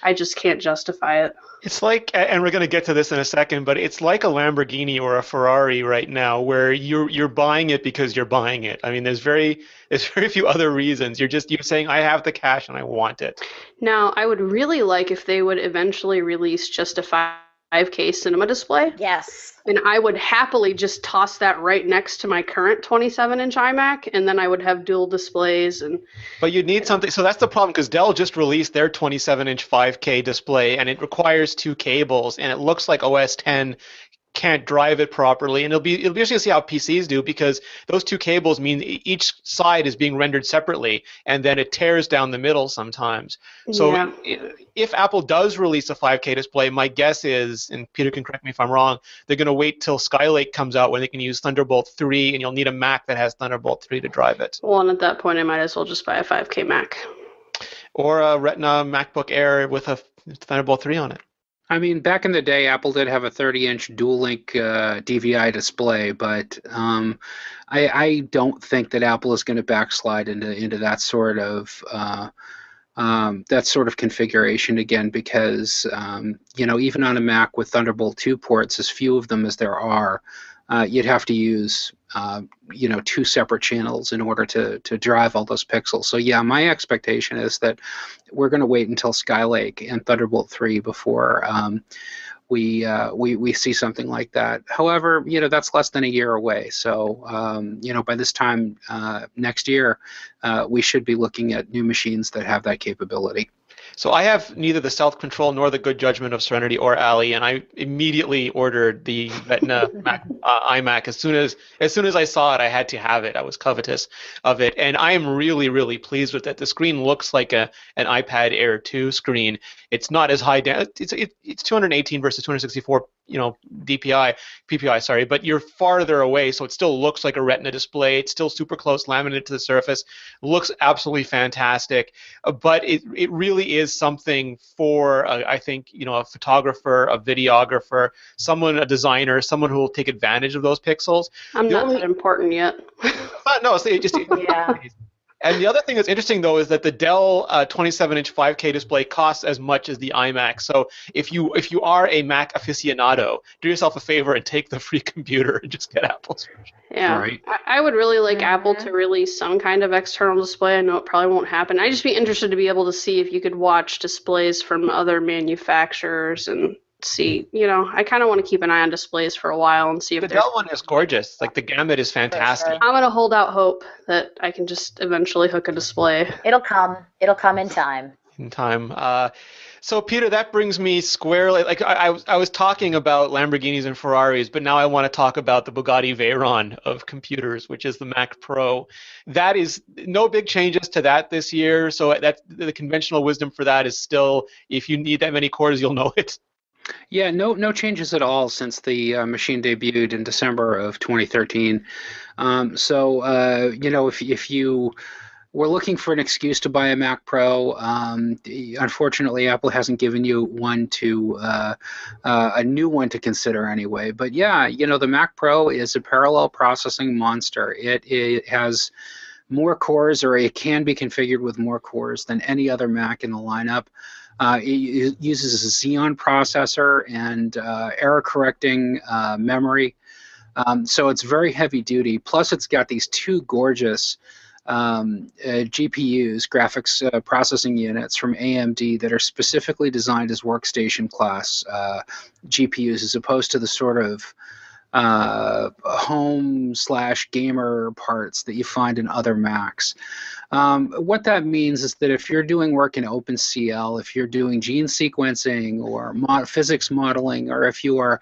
[SPEAKER 2] I just can't justify it.
[SPEAKER 1] It's like, and we're going to get to this in a second, but it's like a Lamborghini or a Ferrari right now, where you're buying it because you're buying it. I mean, there's very few other reasons. You're saying, I have the cash and I want it.
[SPEAKER 2] Now, I would really like if they would eventually release just a 5K cinema display.
[SPEAKER 3] Yes.
[SPEAKER 2] And I would happily just toss that right next to my current 27-inch iMac, and then I would have dual displays.
[SPEAKER 1] But you'd need something. So that's the problem, because Dell just released their 27-inch 5K display, and it requires 2 cables, and it looks like OS X can't drive it properly. And it'll be interesting to see how PCs do, because those 2 cables mean each side is being rendered separately, and then it tears down the middle sometimes. So
[SPEAKER 2] Yeah.
[SPEAKER 1] if Apple does release a 5K display, my guess is, and Peter can correct me if I'm wrong, they're going to wait till Skylake comes out when they can use Thunderbolt 3, and you'll need a Mac that has Thunderbolt 3 to drive it.
[SPEAKER 2] Well, and at that point, I might as well just buy a 5K Mac.
[SPEAKER 1] Or a Retina MacBook Air with a Thunderbolt 3 on it.
[SPEAKER 4] I mean, back in the day, Apple did have a 30-inch dual-link DVI display, but I don't think that Apple is going to backslide into that sort of configuration again, because even on a Mac with Thunderbolt 2 ports, as few of them as there are, you'd have to use 2 separate channels in order to drive all those pixels. So yeah, my expectation is that we're going to wait until Skylake and Thunderbolt 3 before we see something like that. However, that's less than a year away. So by this time next year, we should be looking at new machines that have that capability.
[SPEAKER 1] So I have neither the self-control nor the good judgment of Serenity or Ali, and I immediately ordered the Retina iMac as soon as I saw it. I had to have it. I was covetous of it, and I am really, really pleased with it. The screen looks like an iPad Air 2 screen. It's not as high down. It's 218 versus 264, PPI, sorry, but you're farther away, so it still looks like a Retina display. It's still super close, laminated to the surface. It looks absolutely fantastic, but it really is something for I think a photographer, a videographer, a designer, someone who will take advantage of those pixels.
[SPEAKER 2] I'm not that important yet.
[SPEAKER 1] No, it's just
[SPEAKER 3] Yeah.
[SPEAKER 1] And the other thing that's interesting, though, is that the Dell 27-inch 5K display costs as much as the iMac. So if you are a Mac aficionado, do yourself a favor and take the free computer and just get Apple's version.
[SPEAKER 2] Yeah,
[SPEAKER 4] Right.
[SPEAKER 2] I would really like Apple to release some kind of external display. I know it probably won't happen. I'd just be interested to be able to see if you could watch displays from other manufacturers and see. I kind of want to keep an eye on displays for a while and see if
[SPEAKER 1] The
[SPEAKER 2] there's.
[SPEAKER 1] Dell one is gorgeous. Like, the gamut is fantastic.
[SPEAKER 2] I'm gonna hold out hope that I can just eventually hook a display.
[SPEAKER 3] It'll come. It'll come in time.
[SPEAKER 1] In time. So Peter, that brings me squarely. Like I was talking about Lamborghinis and Ferraris, but now I want to talk about the Bugatti Veyron of computers, which is the Mac Pro. That is no big changes to that this year. So that's the conventional wisdom for that is still, if you need that many cores, you'll know it.
[SPEAKER 4] Yeah, no changes at all since the machine debuted in December of 2013. If you were looking for an excuse to buy a Mac Pro, unfortunately, Apple hasn't given you a new one to consider anyway. But yeah, the Mac Pro is a parallel processing monster. It has more cores, or it can be configured with more cores than any other Mac in the lineup. It uses a Xeon processor and error-correcting memory, so it's very heavy-duty. Plus, it's got these two gorgeous GPUs, graphics processing units from AMD that are specifically designed as workstation class GPUs, as opposed to the sort of home/gamer parts that you find in other Macs. What that means is that if you're doing work in OpenCL, if you're doing gene sequencing or physics modeling, or if you are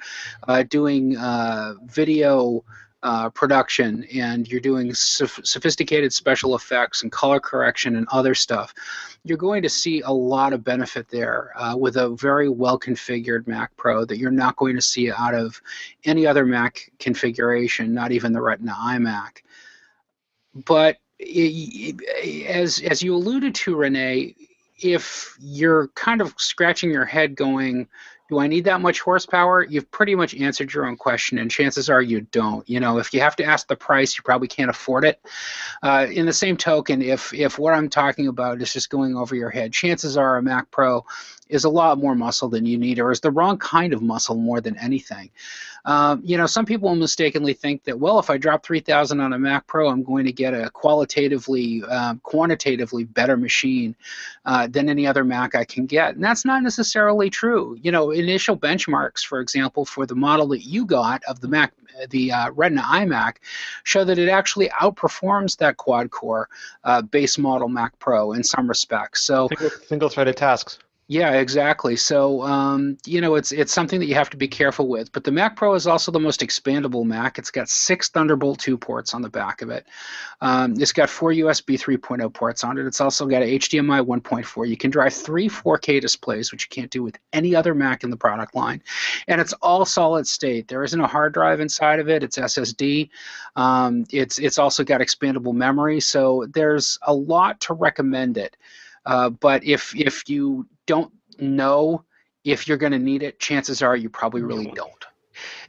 [SPEAKER 4] doing video production and you're doing sophisticated special effects and color correction and other stuff, you're going to see a lot of benefit there with a very well configured Mac Pro that you're not going to see out of any other Mac configuration, not even the Retina iMac. But as you alluded to, Rene, if you're kind of scratching your head going, do I need that much horsepower? You've pretty much answered your own question, and chances are you don't. If you have to ask the price, you probably can't afford it. In the same token, if what I'm talking about is just going over your head, chances are a Mac Pro is a lot more muscle than you need, or is the wrong kind of muscle more than anything. Some people mistakenly think that, well, if I drop $3,000 on a Mac Pro, I'm going to get a quantitatively better machine than any other Mac I can get. And that's not necessarily true. Initial benchmarks, for example, for the model that you got of the Retina iMac, show that it actually outperforms that quad-core base model Mac Pro in some respects. So
[SPEAKER 1] Single-threaded tasks.
[SPEAKER 4] Yeah, exactly. So, it's something that you have to be careful with. But the Mac Pro is also the most expandable Mac. It's got 6 Thunderbolt 2 ports on the back of it. It's got 4 USB 3.0 ports on it. It's also got a HDMI 1.4. You can drive 3 4K displays, which you can't do with any other Mac in the product line. And it's all solid state. There isn't a hard drive inside of it. It's SSD. It's also got expandable memory. So there's a lot to recommend it. But if you don't know if you're going to need it, chances are you probably really don't.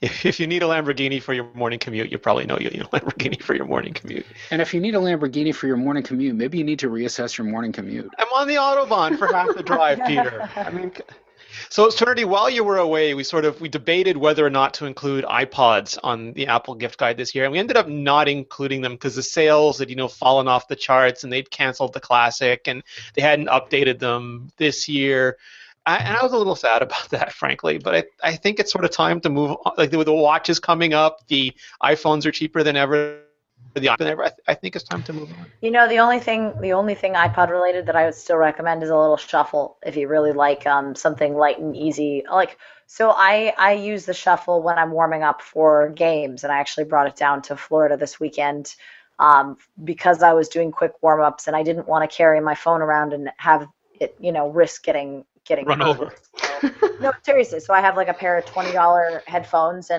[SPEAKER 1] If you need a Lamborghini for your morning commute, you probably know you need a Lamborghini for your morning commute.
[SPEAKER 4] And if you need a Lamborghini for your morning commute, maybe you need to reassess your morning commute.
[SPEAKER 1] I'm on the Autobahn for half the drive, Peter. So, Serenity, while you were away, we debated whether or not to include iPods on the Apple gift guide this year, and we ended up not including them because the sales had fallen off the charts, and they'd canceled the Classic, and they hadn't updated them this year. And I was a little sad about that, frankly. But I think it's sort of time to move on. Like the watch is coming up, the iPhones are cheaper than ever. The iPhone ever. I think it's time to move on.
[SPEAKER 3] You know, the only thing iPod related that I would still recommend is a little shuffle if you really like something light and easy. Like, so I use the shuffle when I'm warming up for games, and I actually brought it down to Florida this weekend because I was doing quick warm ups and I didn't want to carry my phone around and have it, risk getting
[SPEAKER 1] Run
[SPEAKER 3] hurt.
[SPEAKER 1] over.
[SPEAKER 3] So, no, seriously. So I have like a pair of $20 headphones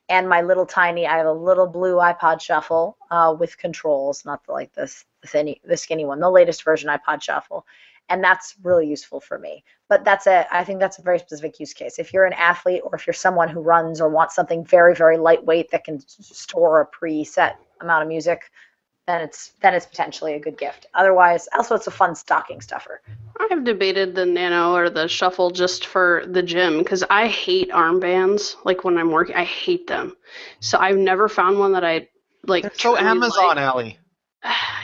[SPEAKER 3] and my little tiny, I have a little blue iPod Shuffle with controls, not the skinny one, the latest version iPod Shuffle, and that's really useful for me. But I think that's a very specific use case. If you're an athlete or if you're someone who runs or wants something very, very lightweight that can store a preset amount of music, then it's potentially a good gift. Otherwise, also it's a fun stocking stuffer.
[SPEAKER 2] I've debated the Nano or the Shuffle just for the gym because I hate armbands. Like when I'm working, I hate them. So I've never found one that I like.
[SPEAKER 1] They're so Amazon alley.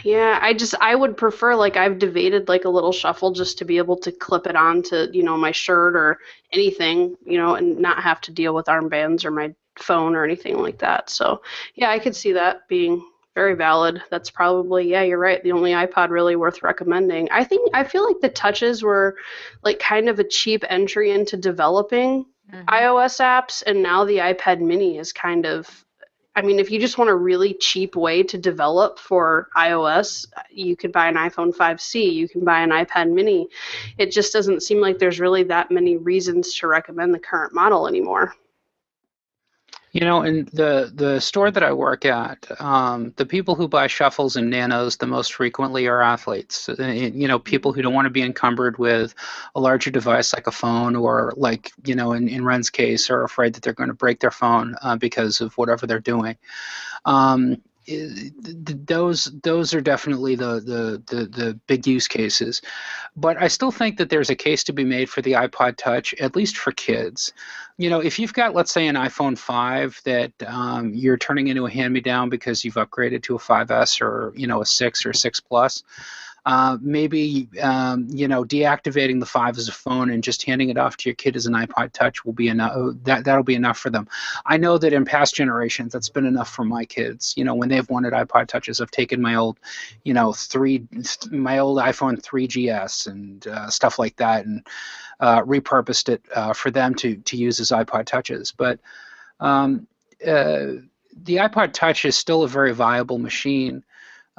[SPEAKER 2] Yeah, I would prefer, like, I've debated like a little shuffle just to be able to clip it onto, my shirt or anything, and not have to deal with armbands or my phone or anything like that. So yeah, I could see that being very valid. That's probably, yeah, you're right, the only iPod really worth recommending. I feel like the touches were like kind of a cheap entry into developing iOS apps, and now the iPad mini is kind of, if you just want a really cheap way to develop for iOS, you could buy an iPhone 5C, you can buy an iPad mini. It just doesn't seem like there's really that many reasons to recommend the current model anymore.
[SPEAKER 4] In the store that I work at, the people who buy shuffles and nanos the most frequently are athletes. People who don't want to be encumbered with a larger device like a phone, or like, in Ren's case, are afraid that they're going to break their phone because of whatever they're doing. Those are definitely the big use cases, but I still think that there's a case to be made for the iPod Touch, at least for kids. If you've got, let's say, an iPhone 5 that you're turning into a hand-me-down because you've upgraded to a 5S or a 6 or 6 Plus, maybe deactivating the 5 as a phone and just handing it off to your kid as an iPod Touch will be enough. That'll be enough for them. I know that in past generations that's been enough for my kids. When they've wanted iPod Touches, I've taken my old iPhone 3GS and stuff like that, and repurposed it for them to use as iPod Touches. But the iPod Touch is still a very viable machine.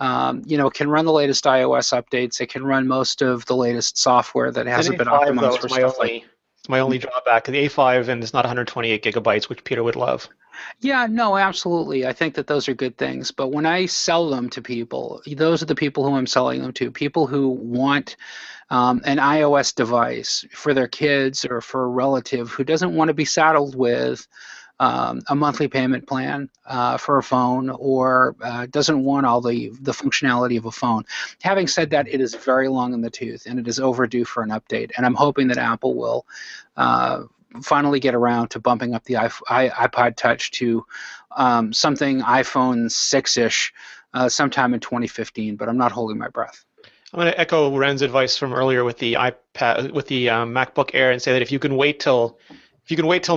[SPEAKER 4] It can run the latest iOS updates. It can run most of the latest software that hasn't been optimized for stuff like.
[SPEAKER 1] It's my only drawback. The A5, and it's not 128 gigabytes, which Peter would love.
[SPEAKER 4] Yeah, no, absolutely. I think that those are good things. But when I sell them to people, those are the people who I'm selling them to. People who want an iOS device for their kids or for a relative who doesn't want to be saddled with a monthly payment plan for a phone, or doesn't want all the functionality of a phone. Having said that, it is very long in the tooth, and it is overdue for an update. And I'm hoping that Apple will finally get around to bumping up the iPod Touch to something iPhone 6-ish sometime in 2015, but I'm not holding my breath.
[SPEAKER 1] I'm going to echo Ren's advice from earlier with the MacBook Air, and say that if you can wait till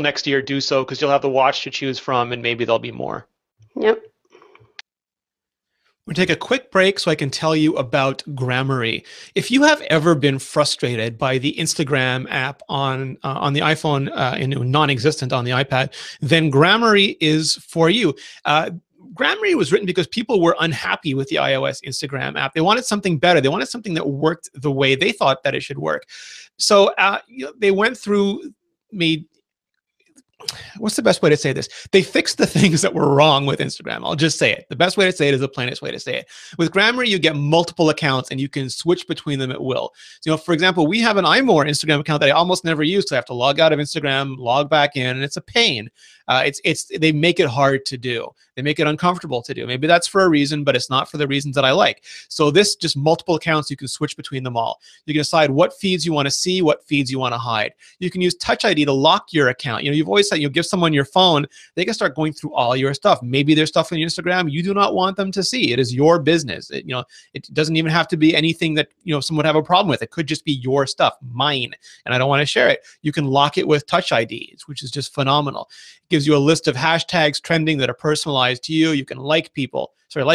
[SPEAKER 1] next year, do so, because you'll have the watch to choose from, and maybe there'll be more.
[SPEAKER 2] Yep.
[SPEAKER 5] We'll take a quick break so I can tell you about Grammarly. If you have ever been frustrated by the Instagram app on the iPhone and non-existent on the iPad, then Grammarly is for you. Grammarly was written because people were unhappy with the iOS Instagram app. They wanted something better. They wanted something that worked the way they thought that it should work. So they went through, what's the best way to say this? They fixed the things that were wrong with Instagram. I'll just say it. The best way to say it is the plainest way to say it. With Grammarly, you get multiple accounts and you can switch between them at will. So, for example, we have an iMore Instagram account that I almost never use because I have to log out of Instagram, log back in, and it's a pain. They make it hard to do. They make it uncomfortable to do. Maybe that's for a reason, but it's not for the reasons that I like. So this, just multiple accounts, you can switch between them all. You can decide what feeds you want to see, what feeds you want to hide. You can use Touch ID to lock your account. You've always that you give someone your phone, they can start going through all your stuff. Maybe there's stuff on your Instagram you do not want them to see. It is your business. It doesn't even have to be anything that someone would have a problem with. It could just be your stuff, mine, and I don't want to share it. You can lock it with Touch IDs, which is just phenomenal. It gives you a list of hashtags trending that are personalized to you. You can like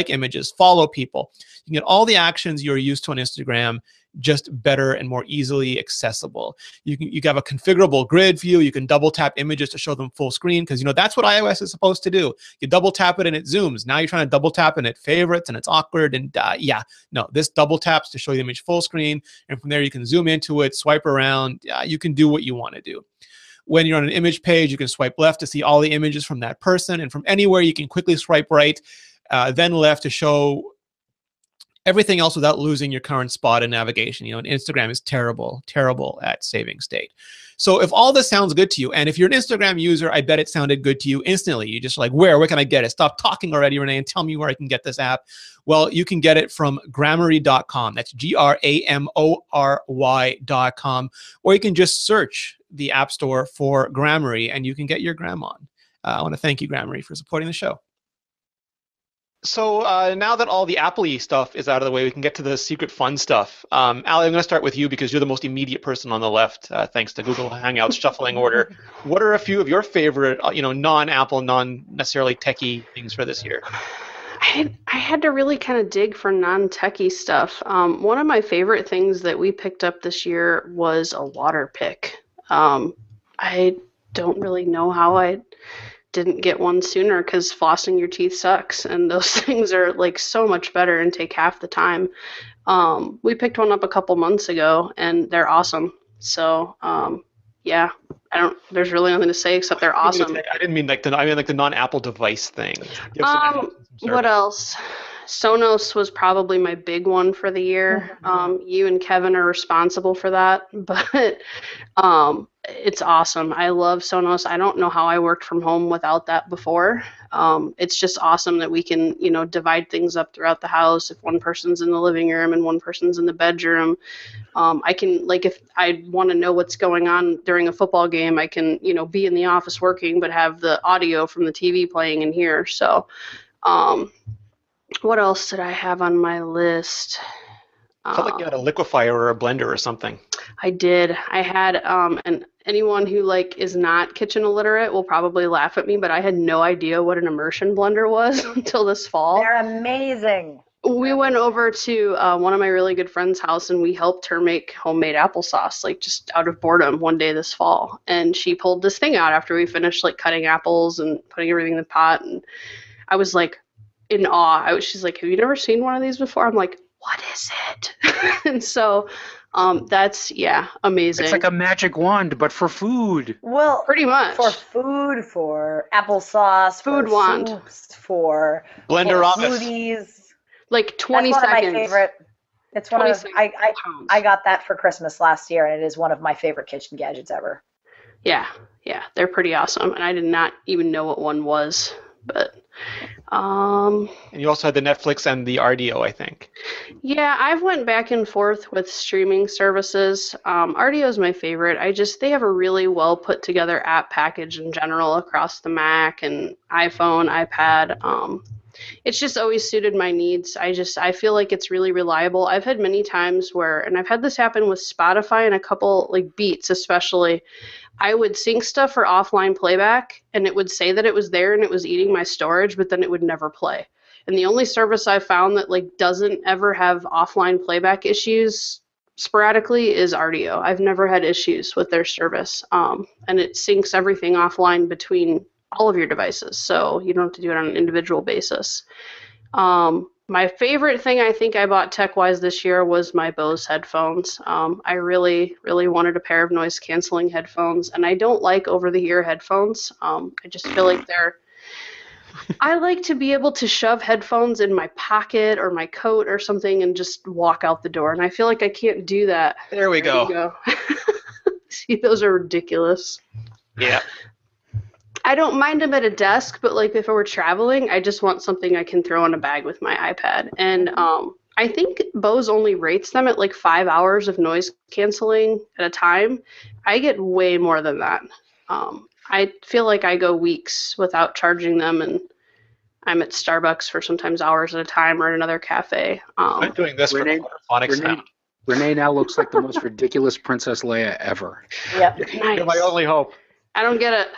[SPEAKER 5] images, follow people. You can get all the actions you're used to on Instagram, just better and more easily accessible. You can have a configurable grid view. You can double tap images to show them full screen, because that's what iOS is supposed to do. You double tap it and it zooms. Now you're trying to double tap and it favorites and it's awkward. And this double taps to show the image full screen, and from there you can zoom into it, swipe around. You can do what you want to do. When you're on an image page, you can swipe left to see all the images from that person, and from anywhere you can quickly swipe right, then left to show everything else without losing your current spot in navigation. And Instagram is terrible at saving state. So if all this sounds good to you, and if you're an Instagram user, I bet it sounded good to you instantly. You just like, where can I get it? Stop talking already, Rene, and tell me where I can get this app. Well, you can get it from Grammarly.com. That's Gramorry.com. Or you can just search the App Store for Grammarly, and you can get your gram on. I want to thank you, Grammarly, for supporting the show.
[SPEAKER 1] So now that all the Apple-y stuff is out of the way, we can get to the secret fun stuff. Ali, I'm going to start with you because you're the most immediate person on the left, thanks to Google Hangouts shuffling order. What are a few of your favorite, non-Apple, non-necessarily techie things for this year?
[SPEAKER 2] I had to really kind of dig for non-techie stuff. One of my favorite things that we picked up this year was a water pick. I don't really know how I didn't get one sooner, because flossing your teeth sucks, and those things are like so much better and take half the time. We picked one up a couple months ago, and they're awesome. So there's really nothing to say except they're awesome.
[SPEAKER 1] I didn't mean like the non-Apple device thing.
[SPEAKER 2] What else? Sonos was probably my big one for the year. You and Kevin are responsible for that, but it's awesome. I love Sonos. I don't know how I worked from home without that before. It's just awesome that we can, divide things up throughout the house. If one person's in the living room and one person's in the bedroom, I can, if I want to know what's going on during a football game, I can, be in the office working, but have the audio from the TV playing in here. So, what else did I have on my list?
[SPEAKER 1] I felt like you had a liquefier or a blender or something.
[SPEAKER 2] I did. I had, and anyone who is not kitchen illiterate will probably laugh at me, but I had no idea what an immersion blender was until this fall.
[SPEAKER 3] They're amazing.
[SPEAKER 2] We went over to one of my really good friends' house, and we helped her make homemade applesauce, just out of boredom one day this fall. And she pulled this thing out after we finished cutting apples and putting everything in the pot, and I was in awe. She's like, have you never seen one of these before? I'm like, what is it? And so that's, amazing.
[SPEAKER 4] It's like a magic wand, but for food.
[SPEAKER 3] Well,
[SPEAKER 2] pretty much.
[SPEAKER 3] For food, for applesauce,
[SPEAKER 2] food
[SPEAKER 3] for
[SPEAKER 2] wand.
[SPEAKER 3] Soups, for
[SPEAKER 1] blender office.
[SPEAKER 3] Smoothies.
[SPEAKER 2] 20
[SPEAKER 3] That's
[SPEAKER 2] seconds.
[SPEAKER 3] One of my favorite. It's one of I got that for Christmas last year, and it is one of my favorite kitchen gadgets ever.
[SPEAKER 2] Yeah, they're pretty awesome, and I did not even know what one was, but.
[SPEAKER 1] And you also had the Netflix and the RDO, I think.
[SPEAKER 2] Yeah, I've went back and forth with streaming services. RDO is my favorite. They have a really well put together app package in general across the Mac and iPhone, iPad. It's just always suited my needs. I feel like it's really reliable. I've had many times and I've had this happen with Spotify and a couple Beats especially. I would sync stuff for offline playback, and it would say that it was there and it was eating my storage, but then it would never play. And the only service I found that doesn't ever have offline playback issues sporadically is RDO. I've never had issues with their service, and it syncs everything offline between all of your devices, so you don't have to do it on an individual basis. My favorite thing I think I bought tech-wise this year was my Bose headphones. I really, really wanted a pair of noise-canceling headphones, and I don't like over-the-ear headphones. I just feel like I like to be able to shove headphones in my pocket or my coat or something and just walk out the door, and I feel like I can't do that.
[SPEAKER 1] There we go.
[SPEAKER 2] See, those are ridiculous.
[SPEAKER 1] Yeah.
[SPEAKER 2] I don't mind them at a desk, but if I were traveling, I just want something I can throw in a bag with my iPad. And I think Bose only rates them at 5 hours of noise canceling at a time. I get way more than that. I feel like I go weeks without charging them, and I'm at Starbucks for sometimes hours at a time or at another cafe.
[SPEAKER 1] I'm doing this for
[SPEAKER 4] Renee,
[SPEAKER 1] quadraphonic
[SPEAKER 4] Renee,
[SPEAKER 1] sound.
[SPEAKER 4] Renee now looks like the most ridiculous Princess Leia ever.
[SPEAKER 3] Yep.
[SPEAKER 2] Nice.
[SPEAKER 1] You're my only hope.
[SPEAKER 2] I don't get it.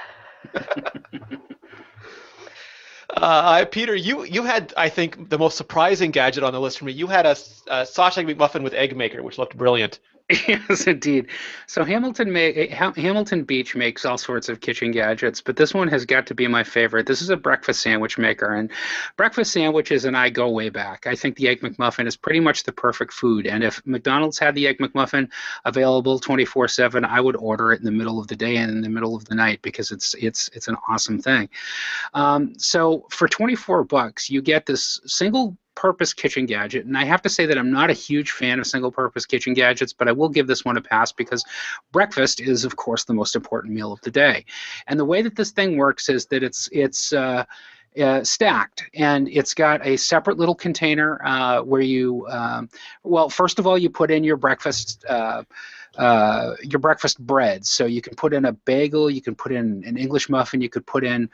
[SPEAKER 1] Peter, you had, I think, the most surprising gadget on the list for me. You had a sausage egg McMuffin with egg maker, which looked brilliant.
[SPEAKER 4] Yes, indeed. So Hamilton Beach makes all sorts of kitchen gadgets, but this one has got to be my favorite. This is a breakfast sandwich maker, and breakfast sandwiches and I go way back. I think the Egg McMuffin is pretty much the perfect food, and if McDonald's had the Egg McMuffin available 24/7, I would order it in the middle of the day and in the middle of the night because it's an awesome thing. So for $24, you get this single purpose kitchen gadget, and I have to say that I'm not a huge fan of single purpose kitchen gadgets, but I will give this one a pass because breakfast is of course the most important meal of the day. And the way that this thing works is that it's stacked, and it's got a separate little container where you well, first of all, you put in your breakfast bread. So you can put in a bagel, you can put in an English muffin, you could put in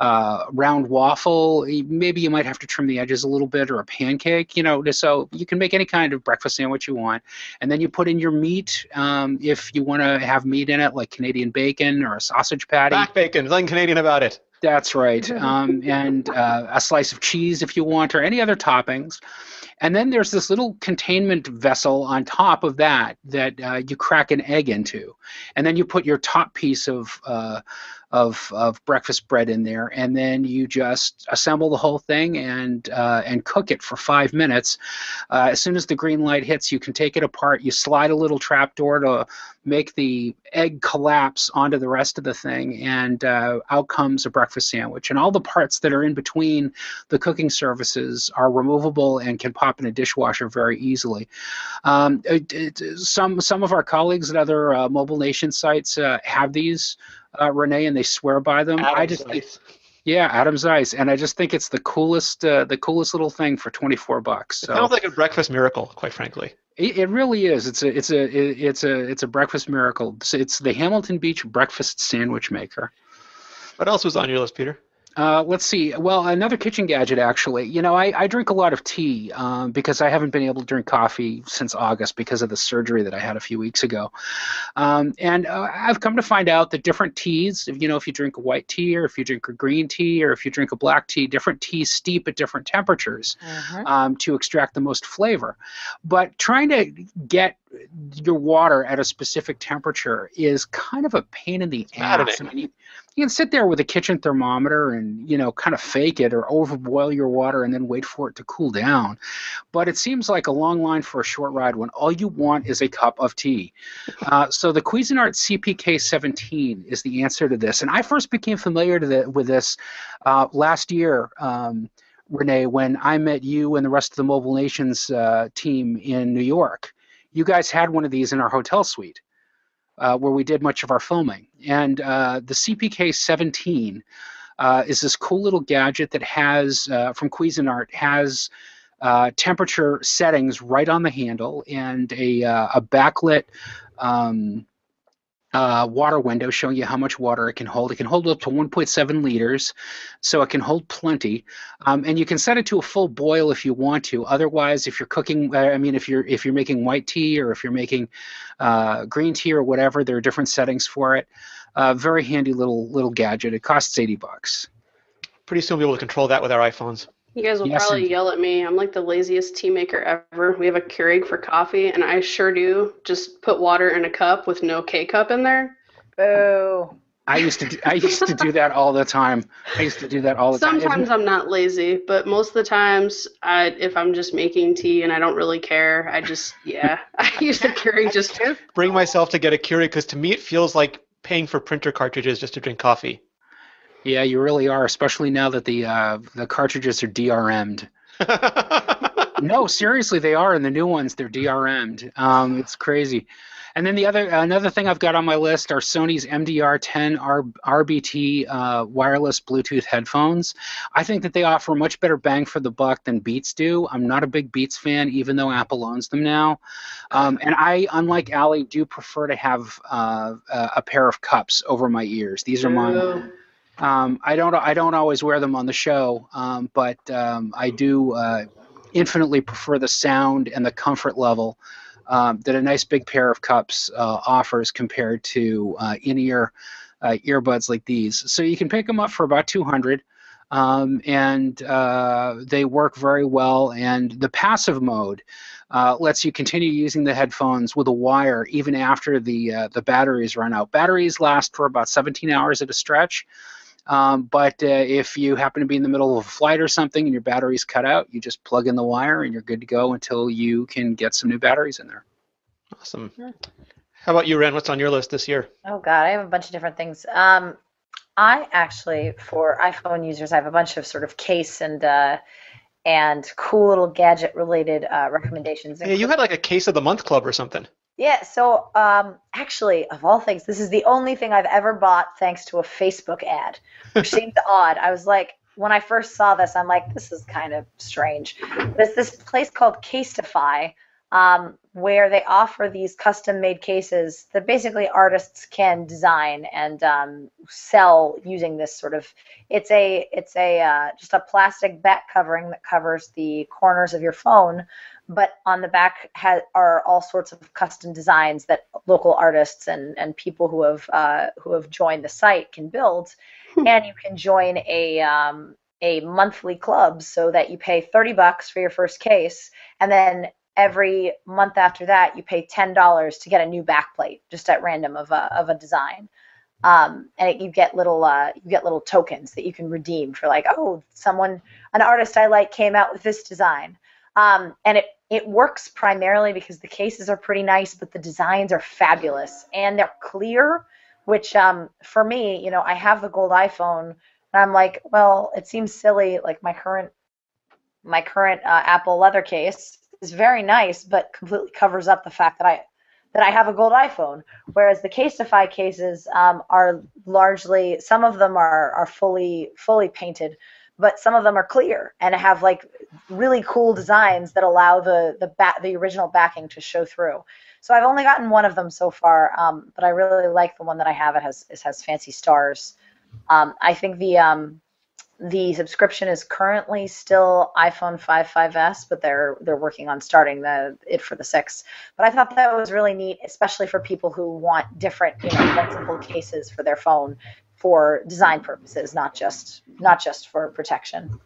[SPEAKER 4] round waffle. Maybe you might have to trim the edges a little bit, or a pancake, so you can make any kind of breakfast sandwich you want. And then you put in your meat, if you want to have meat in it, like Canadian bacon or a sausage patty.
[SPEAKER 1] Back bacon, nothing Canadian about it.
[SPEAKER 4] That's right. And a slice of cheese if you want, or any other toppings. And then there's this little containment vessel on top of that you crack an egg into. And then you put your top piece of breakfast bread in there, and then you just assemble the whole thing and cook it for 5 minutes. As soon as the green light hits, you can take it apart. You slide a little trap door to make the egg collapse onto the rest of the thing, and out comes a breakfast sandwich. And all the parts that are in between the cooking surfaces are removable and can pop in a dishwasher very easily. Some of our colleagues at other Mobile Nation sites have these, Renee, and they swear by them. Adam's Ice, and I just think it's the coolest little thing for $24. So.
[SPEAKER 1] It sounds like a breakfast miracle, quite frankly.
[SPEAKER 4] It really is. It's a breakfast miracle. It's the Hamilton Beach breakfast sandwich maker.
[SPEAKER 1] What else was on your list, Peter?
[SPEAKER 4] Let's see. Well, another kitchen gadget, actually. I drink a lot of tea because I haven't been able to drink coffee since August because of the surgery that I had a few weeks ago. And I've come to find out that different teas, if you drink a white tea, or if you drink a green tea, or if you drink a black tea, different teas steep at different temperatures to extract the most flavor. But trying to get your water at a specific temperature is kind of a pain in the ass. I mean, you can sit there with a kitchen thermometer and kind of fake it or overboil your water and then wait for it to cool down, but it seems like a long line for a short ride when all you want is a cup of tea. So the Cuisinart CPK-17 is the answer to this, and I first became familiar with this last year, Renee, when I met you and the rest of the Mobile Nations team in New York. You guys had one of these in our hotel suite where we did much of our filming. And the CPK-17 is this cool little gadget that has, from Cuisinart, has temperature settings right on the handle, and a backlit water window showing you how much water it can hold. It can hold up to 1.7 liters, so it can hold plenty. And you can set it to a full boil if you want to. Otherwise, if you're cooking, if you're making white tea, or if you're making green tea or whatever, there are different settings for it. Very handy little gadget. It costs $80.
[SPEAKER 1] Pretty soon we'll be able to control that with our iPhones.
[SPEAKER 2] You guys will probably yell at me. I'm like the laziest tea maker ever. We have a Keurig for coffee, and I sure do just put water in a cup with no K-cup in there.
[SPEAKER 3] Boo.
[SPEAKER 4] I used to do that all the time.
[SPEAKER 2] Sometimes I'm not lazy, but most of the times, if I'm just making tea and I don't really care, I use the Keurig just to
[SPEAKER 1] bring myself to get a Keurig, because to me it feels like paying for printer cartridges just to drink coffee.
[SPEAKER 4] Yeah, you really are, especially now that the cartridges are DRM'd. No, seriously, they are. And the new ones, they're DRM'd. It's crazy. And then another thing I've got on my list are Sony's MDR10 RBT wireless Bluetooth headphones. I think that they offer much better bang for the buck than Beats do. I'm not a big Beats fan, even though Apple owns them now. And I, unlike Allie, do prefer to have a pair of cups over my ears. These are mine. I don't always wear them on the show, but I do infinitely prefer the sound and the comfort level that a nice big pair of cups offers compared to in-ear earbuds like these. So you can pick them up for about $200, and they work very well. And the passive mode lets you continue using the headphones with a wire even after the batteries run out. Batteries last for about 17 hours at a stretch. But if you happen to be in the middle of a flight or something and your battery's cut out, you just plug in the wire and you're good to go until you can get some new batteries in there.
[SPEAKER 1] Awesome. How about you, Ren? What's on your list this year?
[SPEAKER 3] Oh God, I have a bunch of different things. I actually, for iPhone users, I have a bunch of sort of case and cool little gadget related recommendations.
[SPEAKER 1] Yeah, you had like a case of the month club or something.
[SPEAKER 3] Yeah, so actually, of all things, this is the only thing I've ever bought thanks to a Facebook ad, which seemed odd. I was like, when I first saw this, I'm like, this is kind of strange. There's this place called Casetify, where they offer these custom-made cases that basically artists can design and sell using this sort of. It's just a plastic back covering that covers the corners of your phone. But on the back are all sorts of custom designs that local artists and people who have joined the site can build, and you can join a monthly club so that you pay $30 for your first case, and then every month after that you pay $10 to get a new backplate just at random of a design. You get little tokens that you can redeem for, like, oh, an artist I like came out with this design. And it works primarily because the cases are pretty nice, but the designs are fabulous and they're clear, which for me, I have the gold iPhone and I'm like, well, it seems silly. Like my current Apple leather case is very nice, but completely covers up the fact that I have a gold iPhone. Whereas the Casetify cases are largely, some of them are fully painted, but some of them are clear and have like really cool designs that allow the original backing to show through. So I've only gotten one of them so far, but I really like the one that I have. It has fancy stars. I think the subscription is currently still iPhone 5S, but they're working on starting it for the 6. But I thought that was really neat, especially for people who want different, multiple cases for their phone for design purposes, not just for protection.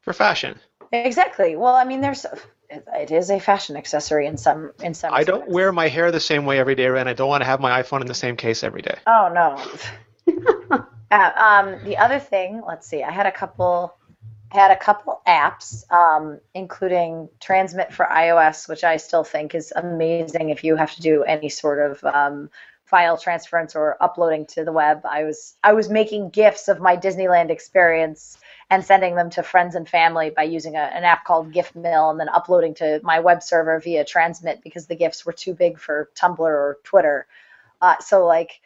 [SPEAKER 1] For fashion.
[SPEAKER 3] Exactly. Well, I mean, it is a fashion accessory in some.
[SPEAKER 1] I don't wear my hair the same way every day, and I don't want to have my iPhone in the same case every day.
[SPEAKER 3] Oh no. The other thing, let's see, I had a couple apps, including Transmit for iOS, which I still think is amazing if you have to do any sort of file transference or uploading to the web. I was making GIFs of my Disneyland experience and sending them to friends and family by using an app called GIFMill, and then uploading to my web server via Transmit because the GIFs were too big for Tumblr or Twitter. So like,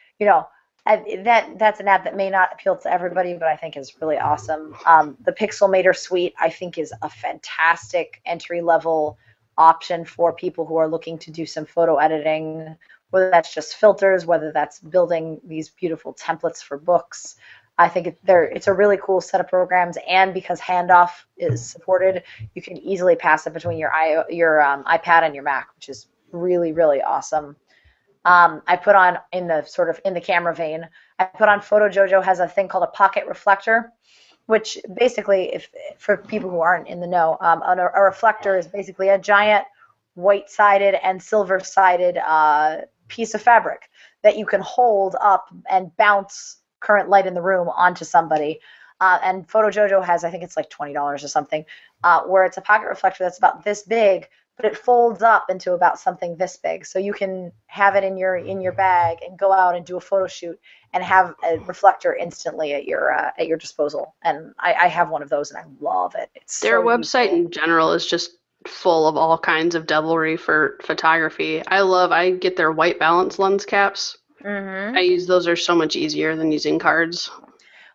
[SPEAKER 3] that's an app that may not appeal to everybody, but I think is really awesome. The Pixelmator suite, I think, is a fantastic entry-level option for people who are looking to do some photo editing, whether that's just filters, whether that's building these beautiful templates for books. I think it's a really cool set of programs, and because handoff is supported, you can easily pass it between your iPad and your Mac, which is really, really awesome. I put on, in the camera vein, I put on PhotoJojo has a thing called a pocket reflector, which basically, for people who aren't in the know, a reflector is basically a giant white-sided and silver-sided piece of fabric that you can hold up and bounce current light in the room onto somebody. And PhotoJojo has, I think it's like $20 or something, where it's a pocket reflector that's about this big, but it folds up into about something this big. So you can have it in your bag and go out and do a photo shoot and have a reflector instantly at your disposal. And I have one of those and I love it. It's
[SPEAKER 2] Their
[SPEAKER 3] so
[SPEAKER 2] website
[SPEAKER 3] useful.
[SPEAKER 2] in general is just full of all kinds of devilry for photography. I get their white balance lens caps.
[SPEAKER 3] Mm-hmm.
[SPEAKER 2] I use those, are so much easier than using cards.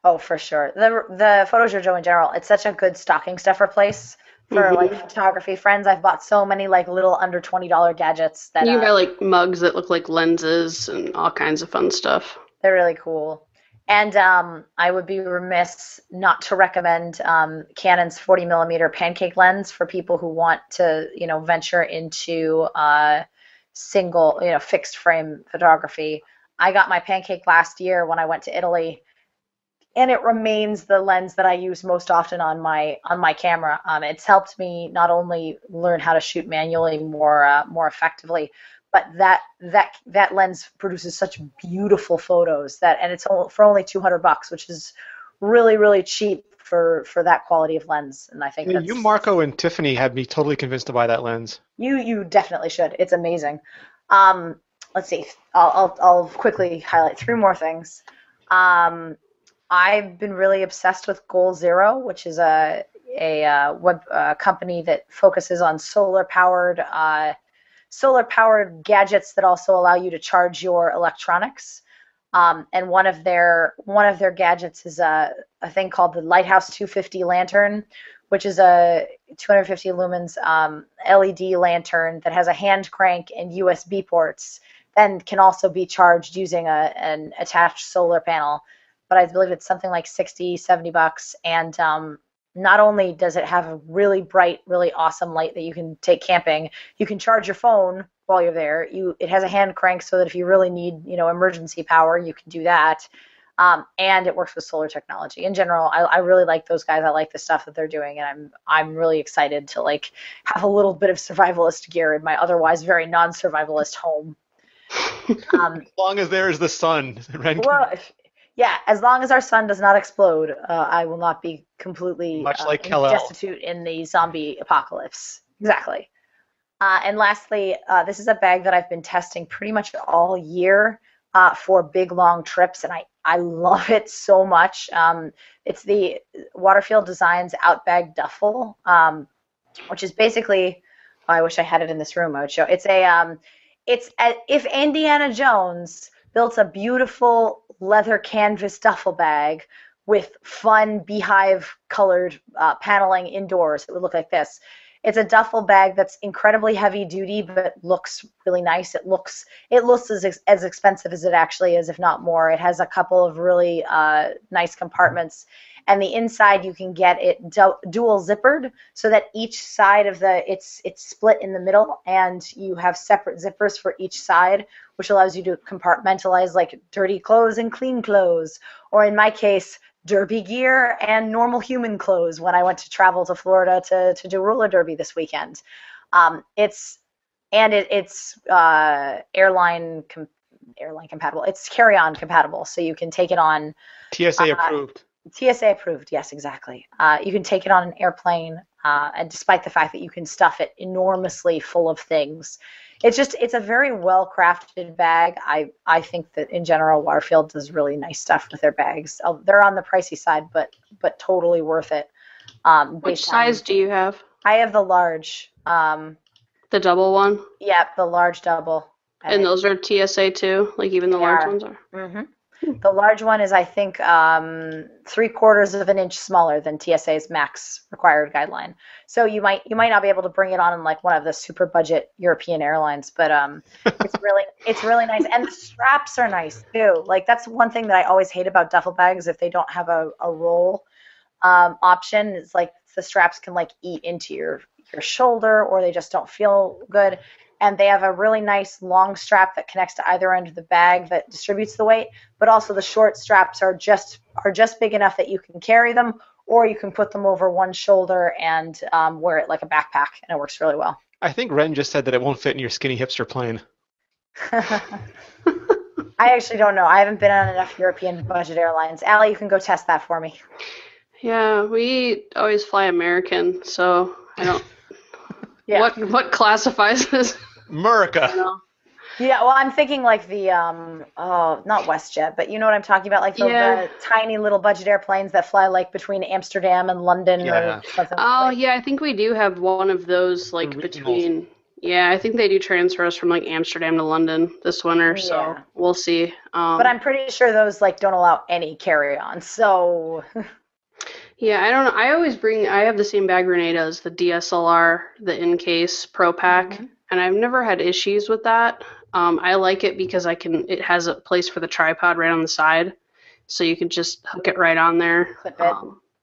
[SPEAKER 3] Oh, for sure. The Photojojo in general, it's such a good stocking stuffer place for like photography friends. I've bought so many like little under $20 gadgets that
[SPEAKER 2] You can buy like mugs that look like lenses and all kinds of fun stuff.
[SPEAKER 3] they're really cool. And I would be remiss not to recommend Canon's 40 millimeter pancake lens for people who want to, venture into single, fixed frame photography. I got my pancake last year when I went to Italy, and it remains the lens that I use most often on my camera. It's helped me not only learn how to shoot manually more effectively, but that lens produces such beautiful photos and it's for only $200, which is really, really cheap for that quality of lens. And I think
[SPEAKER 1] you, Marco, and Tiffany had me totally convinced to buy that lens.
[SPEAKER 3] You definitely should. It's amazing. Let's see. I'll quickly highlight 3 more things. I've been really obsessed with Goal Zero, which is a web company that focuses on solar powered gadgets that also allow you to charge your electronics. And one of their gadgets is a thing called the Lighthouse 250 lantern, which is a 250 lumens LED lantern that has a hand crank and USB ports, and can also be charged using an attached solar panel. But I believe it's something like $60-$70, and not only does it have a really bright, really awesome light that you can take camping, you can charge your phone while you're there. It has a hand crank so that if you really need, emergency power, you can do that. And it works with solar technology. In general, I really like those guys. I like the stuff that they're doing, and I'm really excited to like have a little bit of survivalist gear in my otherwise very non-survivalist home.
[SPEAKER 1] As long as there is the sun.
[SPEAKER 3] Yeah, as long as our sun does not explode, I will not be completely
[SPEAKER 1] much like Kal-El,
[SPEAKER 3] destitute in the zombie apocalypse. Exactly. And lastly, this is a bag that I've been testing pretty much all year for big, long trips, and I love it so much. It's the Waterfield Designs Outbag Duffel, which is basically, I wish I had it in this room. I would show. If Indiana Jones built a beautiful leather canvas duffel bag with fun beehive colored paneling indoors, it would look like this. It's a duffel bag that's incredibly heavy duty, but looks really nice. It looks as expensive as it actually is, if not more. It has a couple of really nice compartments, and the inside you can get it dual zippered, so that each side of it's split in the middle, and you have separate zippers for each side, which allows you to compartmentalize like dirty clothes and clean clothes, or in my case, derby gear and normal human clothes when I went to travel to Florida to do roller derby this weekend. It's airline compatible. It's carry-on compatible, so you can take it on.
[SPEAKER 1] TSA approved.
[SPEAKER 3] TSA approved, yes, exactly. You can take it on an airplane, and despite the fact that you can stuff it enormously full of things. It's a very well-crafted bag. I think that in general, Waterfield does really nice stuff with their bags. They're on the pricey side, but totally worth it.
[SPEAKER 2] Which size do you have?
[SPEAKER 3] I have the large.
[SPEAKER 2] The double one?
[SPEAKER 3] Yeah, the large double.
[SPEAKER 2] And those are TSA too? Like even the large ones are?
[SPEAKER 3] Mm-hmm. The large one is, I think, 3/4 of an inch smaller than TSA's max required guideline. So you might not be able to bring it on in like one of the super budget European airlines, but it's really nice, and the straps are nice too. Like that's one thing that I always hate about duffel bags, if they don't have a roll option. It's like the straps can like eat into your shoulder, or they just don't feel good. And they have a really nice long strap that connects to either end of the bag that distributes the weight, but also the short straps are just big enough that you can carry them, or you can put them over one shoulder and wear it like a backpack, and it works really well.
[SPEAKER 1] I think Ren just said that it won't fit in your skinny hipster plane.
[SPEAKER 3] I actually don't know. I haven't been on enough European budget airlines. Allie, you can go test that for me.
[SPEAKER 2] Yeah, we always fly American, so I don't.
[SPEAKER 3] Yeah.
[SPEAKER 2] What classifies as
[SPEAKER 1] America?
[SPEAKER 3] Yeah, well, I'm thinking like the not WestJet, but you know what I'm talking about, like the tiny little budget airplanes that fly like between Amsterdam and London or
[SPEAKER 1] Yeah.
[SPEAKER 3] something.
[SPEAKER 2] Oh, yeah, I think we do have one of those,
[SPEAKER 1] The
[SPEAKER 2] like,
[SPEAKER 1] regionals.
[SPEAKER 2] between. Yeah, I think they do transfer us from, like, Amsterdam to London this winter, so
[SPEAKER 3] Yeah,
[SPEAKER 2] we'll see.
[SPEAKER 3] but I'm pretty sure those like don't allow any carry-on. So
[SPEAKER 2] Yeah, I don't know. I have the same bag Renee does, the DSLR, the in-case Pro Pack,
[SPEAKER 3] Mhm.
[SPEAKER 2] and I've never had issues with that. I like it because it has a place for the tripod right on the side, so you can just hook it right on there.
[SPEAKER 3] clip it.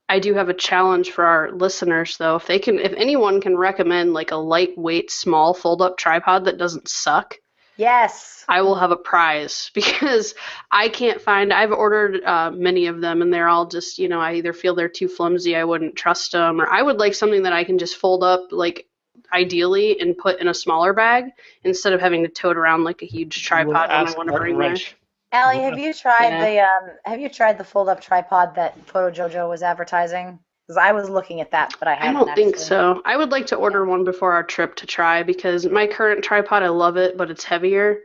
[SPEAKER 2] I do have a challenge for our listeners though. If anyone can recommend like a lightweight, small fold-up tripod that doesn't suck,
[SPEAKER 3] Yes.
[SPEAKER 2] I will have a prize because I can't find. I've ordered many of them, and they're all just, I either feel they're too flimsy, I wouldn't trust them, or I would like something that I can just fold up, like ideally, and put in a smaller bag instead of having to tote around like a huge tripod when I want to bring my.
[SPEAKER 3] Allie, have you tried
[SPEAKER 2] Yeah.
[SPEAKER 3] the fold-up tripod that Photo Jojo was advertising? Because I was looking at that, but I
[SPEAKER 2] I
[SPEAKER 3] hadn't
[SPEAKER 2] don't think
[SPEAKER 3] actually.
[SPEAKER 2] so. I would like to order one before our trip to try because my current tripod, I love it, but it's heavier.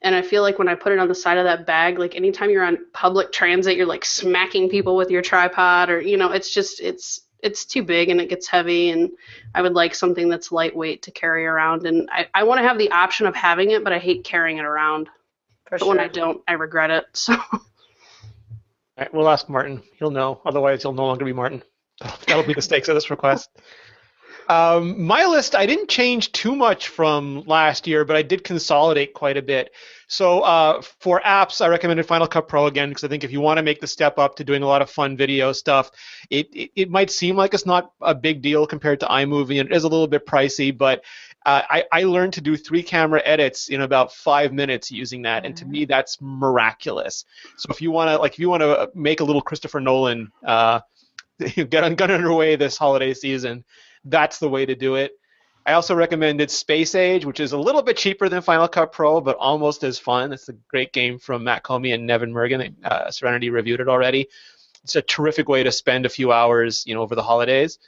[SPEAKER 2] And I feel like when I put it on the side of that bag, like anytime you're on public transit, you're like smacking people with your tripod or, it's just, it's too big and it gets heavy. And I would like something that's lightweight to carry around. And I want to have the option of having it, but I hate carrying it around.
[SPEAKER 3] For
[SPEAKER 2] But when I
[SPEAKER 3] sure.
[SPEAKER 2] don't, I regret it. So
[SPEAKER 1] All right, we'll ask Martin. He'll know. Otherwise, he'll no longer be Martin. That'll be the stakes of this request. My list, I didn't change too much from last year, but I did consolidate quite a bit. So for apps, I recommended Final Cut Pro again because I think if you want to make the step up to doing a lot of fun video stuff, it might seem like it's not a big deal compared to iMovie, and it is a little bit pricey, but I learned to do 3-camera edits in about 5 minutes using that, and to me that's miraculous. So if you want to make a little Christopher Nolan, get underway this holiday season, that's the way to do it. I also recommended Space Age, which is a little bit cheaper than Final Cut Pro, but almost as fun. It's a great game from Matt Comey and Nevin Mergen. Serenity reviewed it already. It's a terrific way to spend a few hours, over the holidays.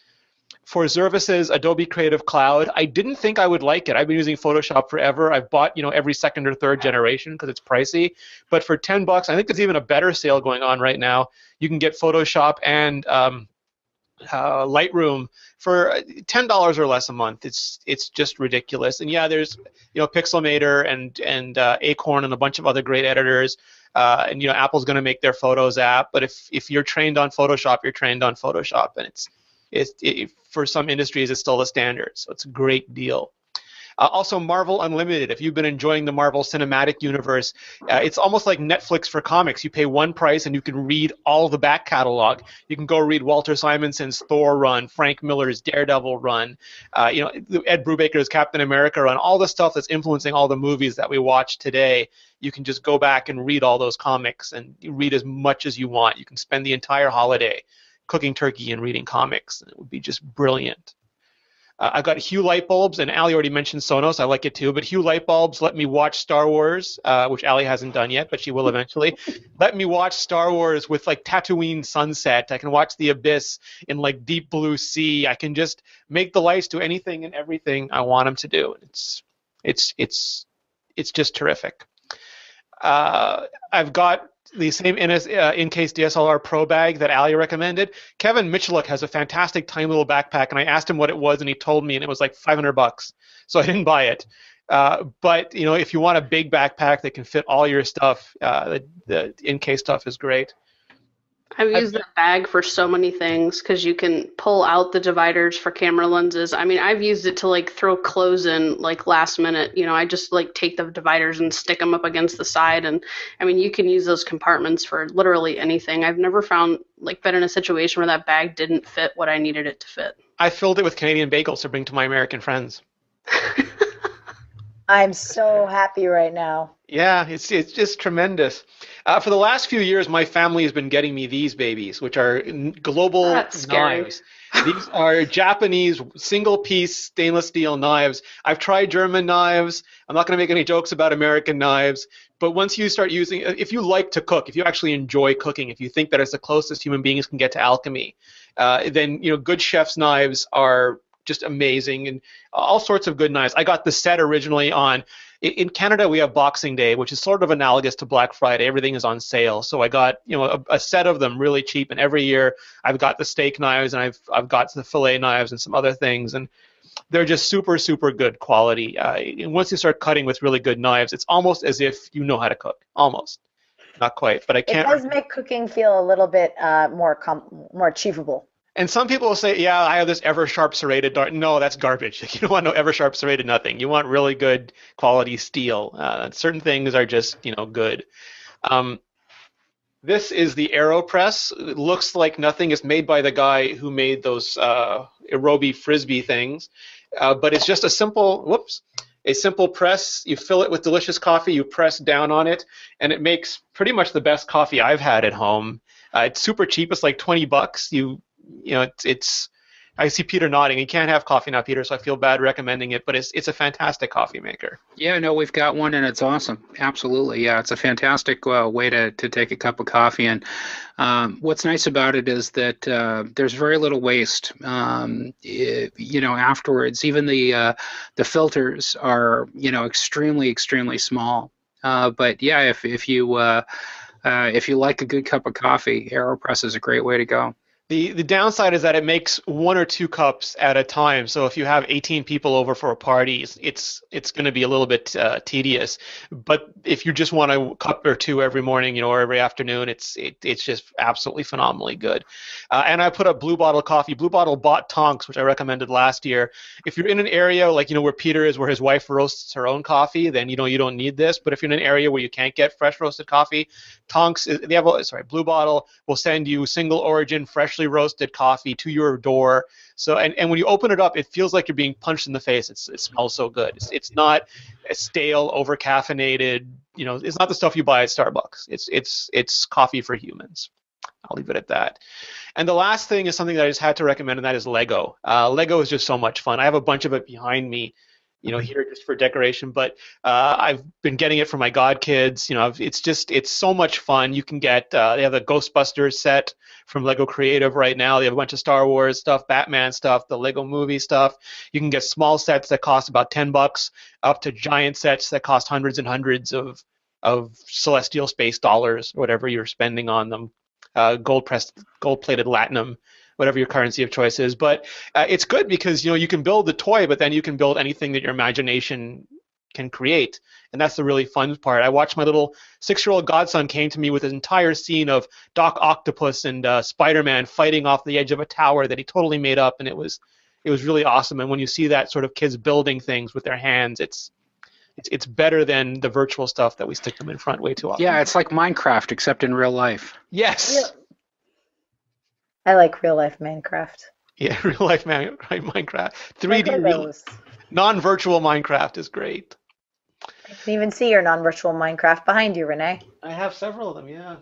[SPEAKER 1] For services, Adobe Creative Cloud, I didn't think I would like it. I've been using Photoshop forever. I've bought, every second or third generation because it's pricey. But for $10, I think there's even a better sale going on right now. You can get Photoshop and Lightroom for $10 or less a month. It's just ridiculous. And yeah, there's Pixelmator and Acorn and a bunch of other great editors. And Apple's going to make their Photos app. But if you're trained on Photoshop, you're trained on Photoshop, and it's for some industries it's still the standard. So it's a great deal. Also, Marvel Unlimited. If you've been enjoying the Marvel Cinematic Universe, it's almost like Netflix for comics. You pay one price and you can read all the back catalog. You can go read Walter Simonson's Thor run, Frank Miller's Daredevil run, Ed Brubaker's Captain America run, all the stuff that's influencing all the movies that we watch today. You can just go back and read all those comics and read as much as you want. You can spend the entire holiday cooking turkey and reading comics. It would be just brilliant. I've got Hue light bulbs, and Ali already mentioned Sonos. I like it too, but Hue light bulbs let me watch Star Wars, which Ali hasn't done yet, but she will eventually. Let me watch Star Wars with like Tatooine sunset. I can watch the Abyss in like deep blue sea. I can just make the lights do anything and everything I want them to do. It's just terrific. I've got the same in-case DSLR Pro bag that Ali recommended. Kevin Michaluk has a fantastic tiny little backpack, and I asked him what it was, and he told me, and it was like $500, so I didn't buy it. But if you want a big backpack that can fit all your stuff, the in-case stuff is great.
[SPEAKER 2] I've used that bag for so many things because you can pull out the dividers for camera lenses. I mean, I've used it to like throw clothes in like last minute. I just like take the dividers and stick them up against the side. And I mean, you can use those compartments for literally anything. I've never been in a situation where that bag didn't fit what I needed it to fit.
[SPEAKER 1] I filled it with Canadian bagels to bring to my American friends.
[SPEAKER 3] I'm so happy right now.
[SPEAKER 1] Yeah, it's just tremendous. For the last few years, my family has been getting me these babies, which are global knives. These are Japanese single-piece stainless steel knives. I've tried German knives. I'm not going to make any jokes about American knives. But once you start using, if you like to cook, if you actually enjoy cooking, if you think that it's the closest human beings can get to alchemy, then good chef's knives are just amazing, and all sorts of good knives. I got the set originally on In Canada, we have Boxing Day, which is sort of analogous to Black Friday. Everything is on sale. So I got, a set of them really cheap. And every year I've got the steak knives and I've got the fillet knives and some other things. And they're just super, super good quality. And once you start cutting with really good knives, it's almost as if you know how to cook. Almost. Not quite, but I can't.
[SPEAKER 3] It does make cooking feel a little bit more achievable.
[SPEAKER 1] And some people will say, yeah, I have this ever-sharp serrated dart. No, that's garbage. You don't want no ever-sharp serrated nothing. You want really good quality steel. Certain things are just, good. This is the AeroPress. It looks like nothing. It's made by the guy who made those aerobie frisbee things. But it's just a simple press. You fill it with delicious coffee. You press down on it, and it makes pretty much the best coffee I've had at home. It's super cheap. It's like $20. It's. I see Peter nodding. He can't have coffee now, Peter, so I feel bad recommending it. But it's a fantastic coffee maker.
[SPEAKER 4] Yeah, no, we've got one and it's awesome. Absolutely, yeah, it's a fantastic way to take a cup of coffee. And what's nice about it is that there's very little waste. Afterwards, even the filters are extremely, extremely small. But yeah, if you like a good cup of coffee, AeroPress is a great way to go.
[SPEAKER 1] The downside is that it makes 1 or 2 cups at a time. So if you have 18 people over for a party, it's going to be a little bit tedious. But if you just want a cup or 2 every morning, or every afternoon, it's just absolutely phenomenally good. And I put up Blue Bottle coffee. Blue Bottle bought Tonks, which I recommended last year. If you're in an area like where Peter is, where his wife roasts her own coffee, then you don't need this. But if you're in an area where you can't get fresh roasted coffee, Blue Bottle will send you single origin freshly roasted coffee to your door. So and when you open it up, it feels like you're being punched in the face. It smells so good. It's not a stale, over caffeinated. It's not the stuff you buy at Starbucks. It's coffee for humans. I'll leave it at that. And the last thing is something that I just had to recommend, and that is Lego. Lego is just so much fun. I have a bunch of it behind me, here just for decoration. But I've been getting it for my godkids. It's so much fun. You can get they have the Ghostbusters set from Lego Creative right now. They have a bunch of Star Wars stuff, Batman stuff, the Lego movie stuff. You can get small sets that cost about $10, up to giant sets that cost hundreds and hundreds of celestial space dollars, whatever you're spending on them. Gold-plated latinum, whatever your currency of choice is. But it's good because you can build the toy, but then you can build anything that your imagination can create, and that's the really fun part. I watched my little 6-year-old godson came to me with an entire scene of Doc Octopus and Spider-Man fighting off the edge of a tower that he totally made up, and it was really awesome. And when you see that sort of kids building things with their hands, it's better than the virtual stuff that we stick them in front way too often.
[SPEAKER 4] Yeah, it's like Minecraft except in real life.
[SPEAKER 1] Yes.
[SPEAKER 3] Yeah. I like real life Minecraft.
[SPEAKER 1] Yeah, real life Minecraft. 3D non-virtual Minecraft is great.
[SPEAKER 3] I can even see your non-virtual Minecraft behind you, Rene.
[SPEAKER 1] I have several of them, yeah.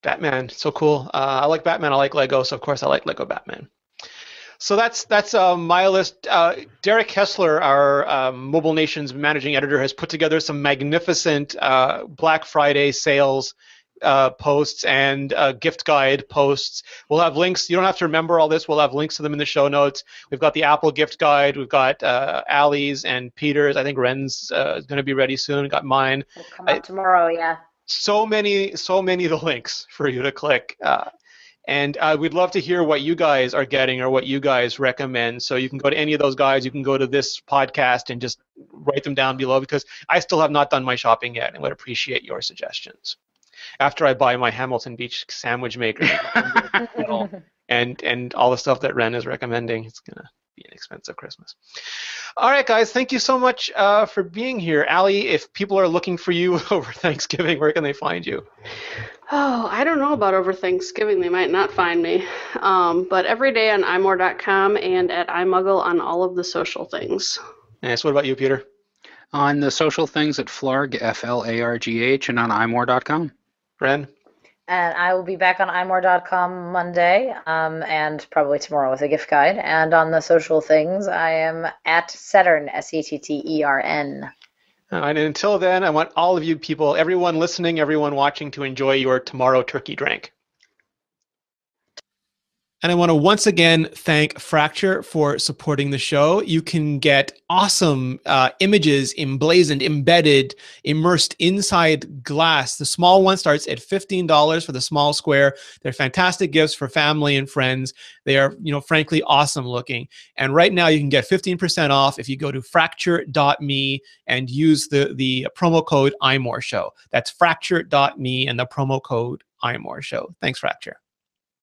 [SPEAKER 1] Batman, so cool. I like Batman. I like Lego, so of course I like Lego Batman. So that's my list. Derek Kessler, our Mobile Nation's managing editor, has put together some magnificent Black Friday sales posts and gift guide posts. We'll have links. You don't have to remember all this. We'll have links to them in the show notes. We've got the Apple gift guide. We've got Allie's and Peter's. I think Ren's is going to be ready soon. Got mine.
[SPEAKER 3] It'll come out tomorrow, yeah.
[SPEAKER 1] So many of the links for you to click. And we'd love to hear what you guys are getting or what you guys recommend. So you can go to any of those guys. You can go to this podcast and just write them down below, because I still have not done my shopping yet and would appreciate your suggestions. After I buy my Hamilton Beach sandwich maker and all the stuff that Ren is recommending, it's going to be an expensive Christmas. All right, guys, thank you so much for being here. Allie, if people are looking for you over Thanksgiving, where can they find you?
[SPEAKER 2] Oh, I don't know about over Thanksgiving. They might not find me. But every day on iMore.com and at iMuggle on all of the social things.
[SPEAKER 1] Yes, what about you, Peter?
[SPEAKER 4] On the social things at Flarg, Flargh, and on iMore.com.
[SPEAKER 1] Ren?
[SPEAKER 3] And I will be back on iMore.com Monday, and probably tomorrow with a gift guide. And on the social things, I am at Settern, Settern.
[SPEAKER 1] And until then, I want all of you people, everyone listening, everyone watching, to enjoy your tomorrow turkey drink.
[SPEAKER 5] And I want to once again thank Fracture for supporting the show. You can get awesome images emblazoned, embedded, immersed inside glass. The small one starts at $15 for the small square. They're fantastic gifts for family and friends. They are, frankly, awesome looking. And right now you can get 15% off if you go to fracture.me and use the promo code iMore Show. That's fracture.me and the promo code iMore Show. Thanks, Fracture.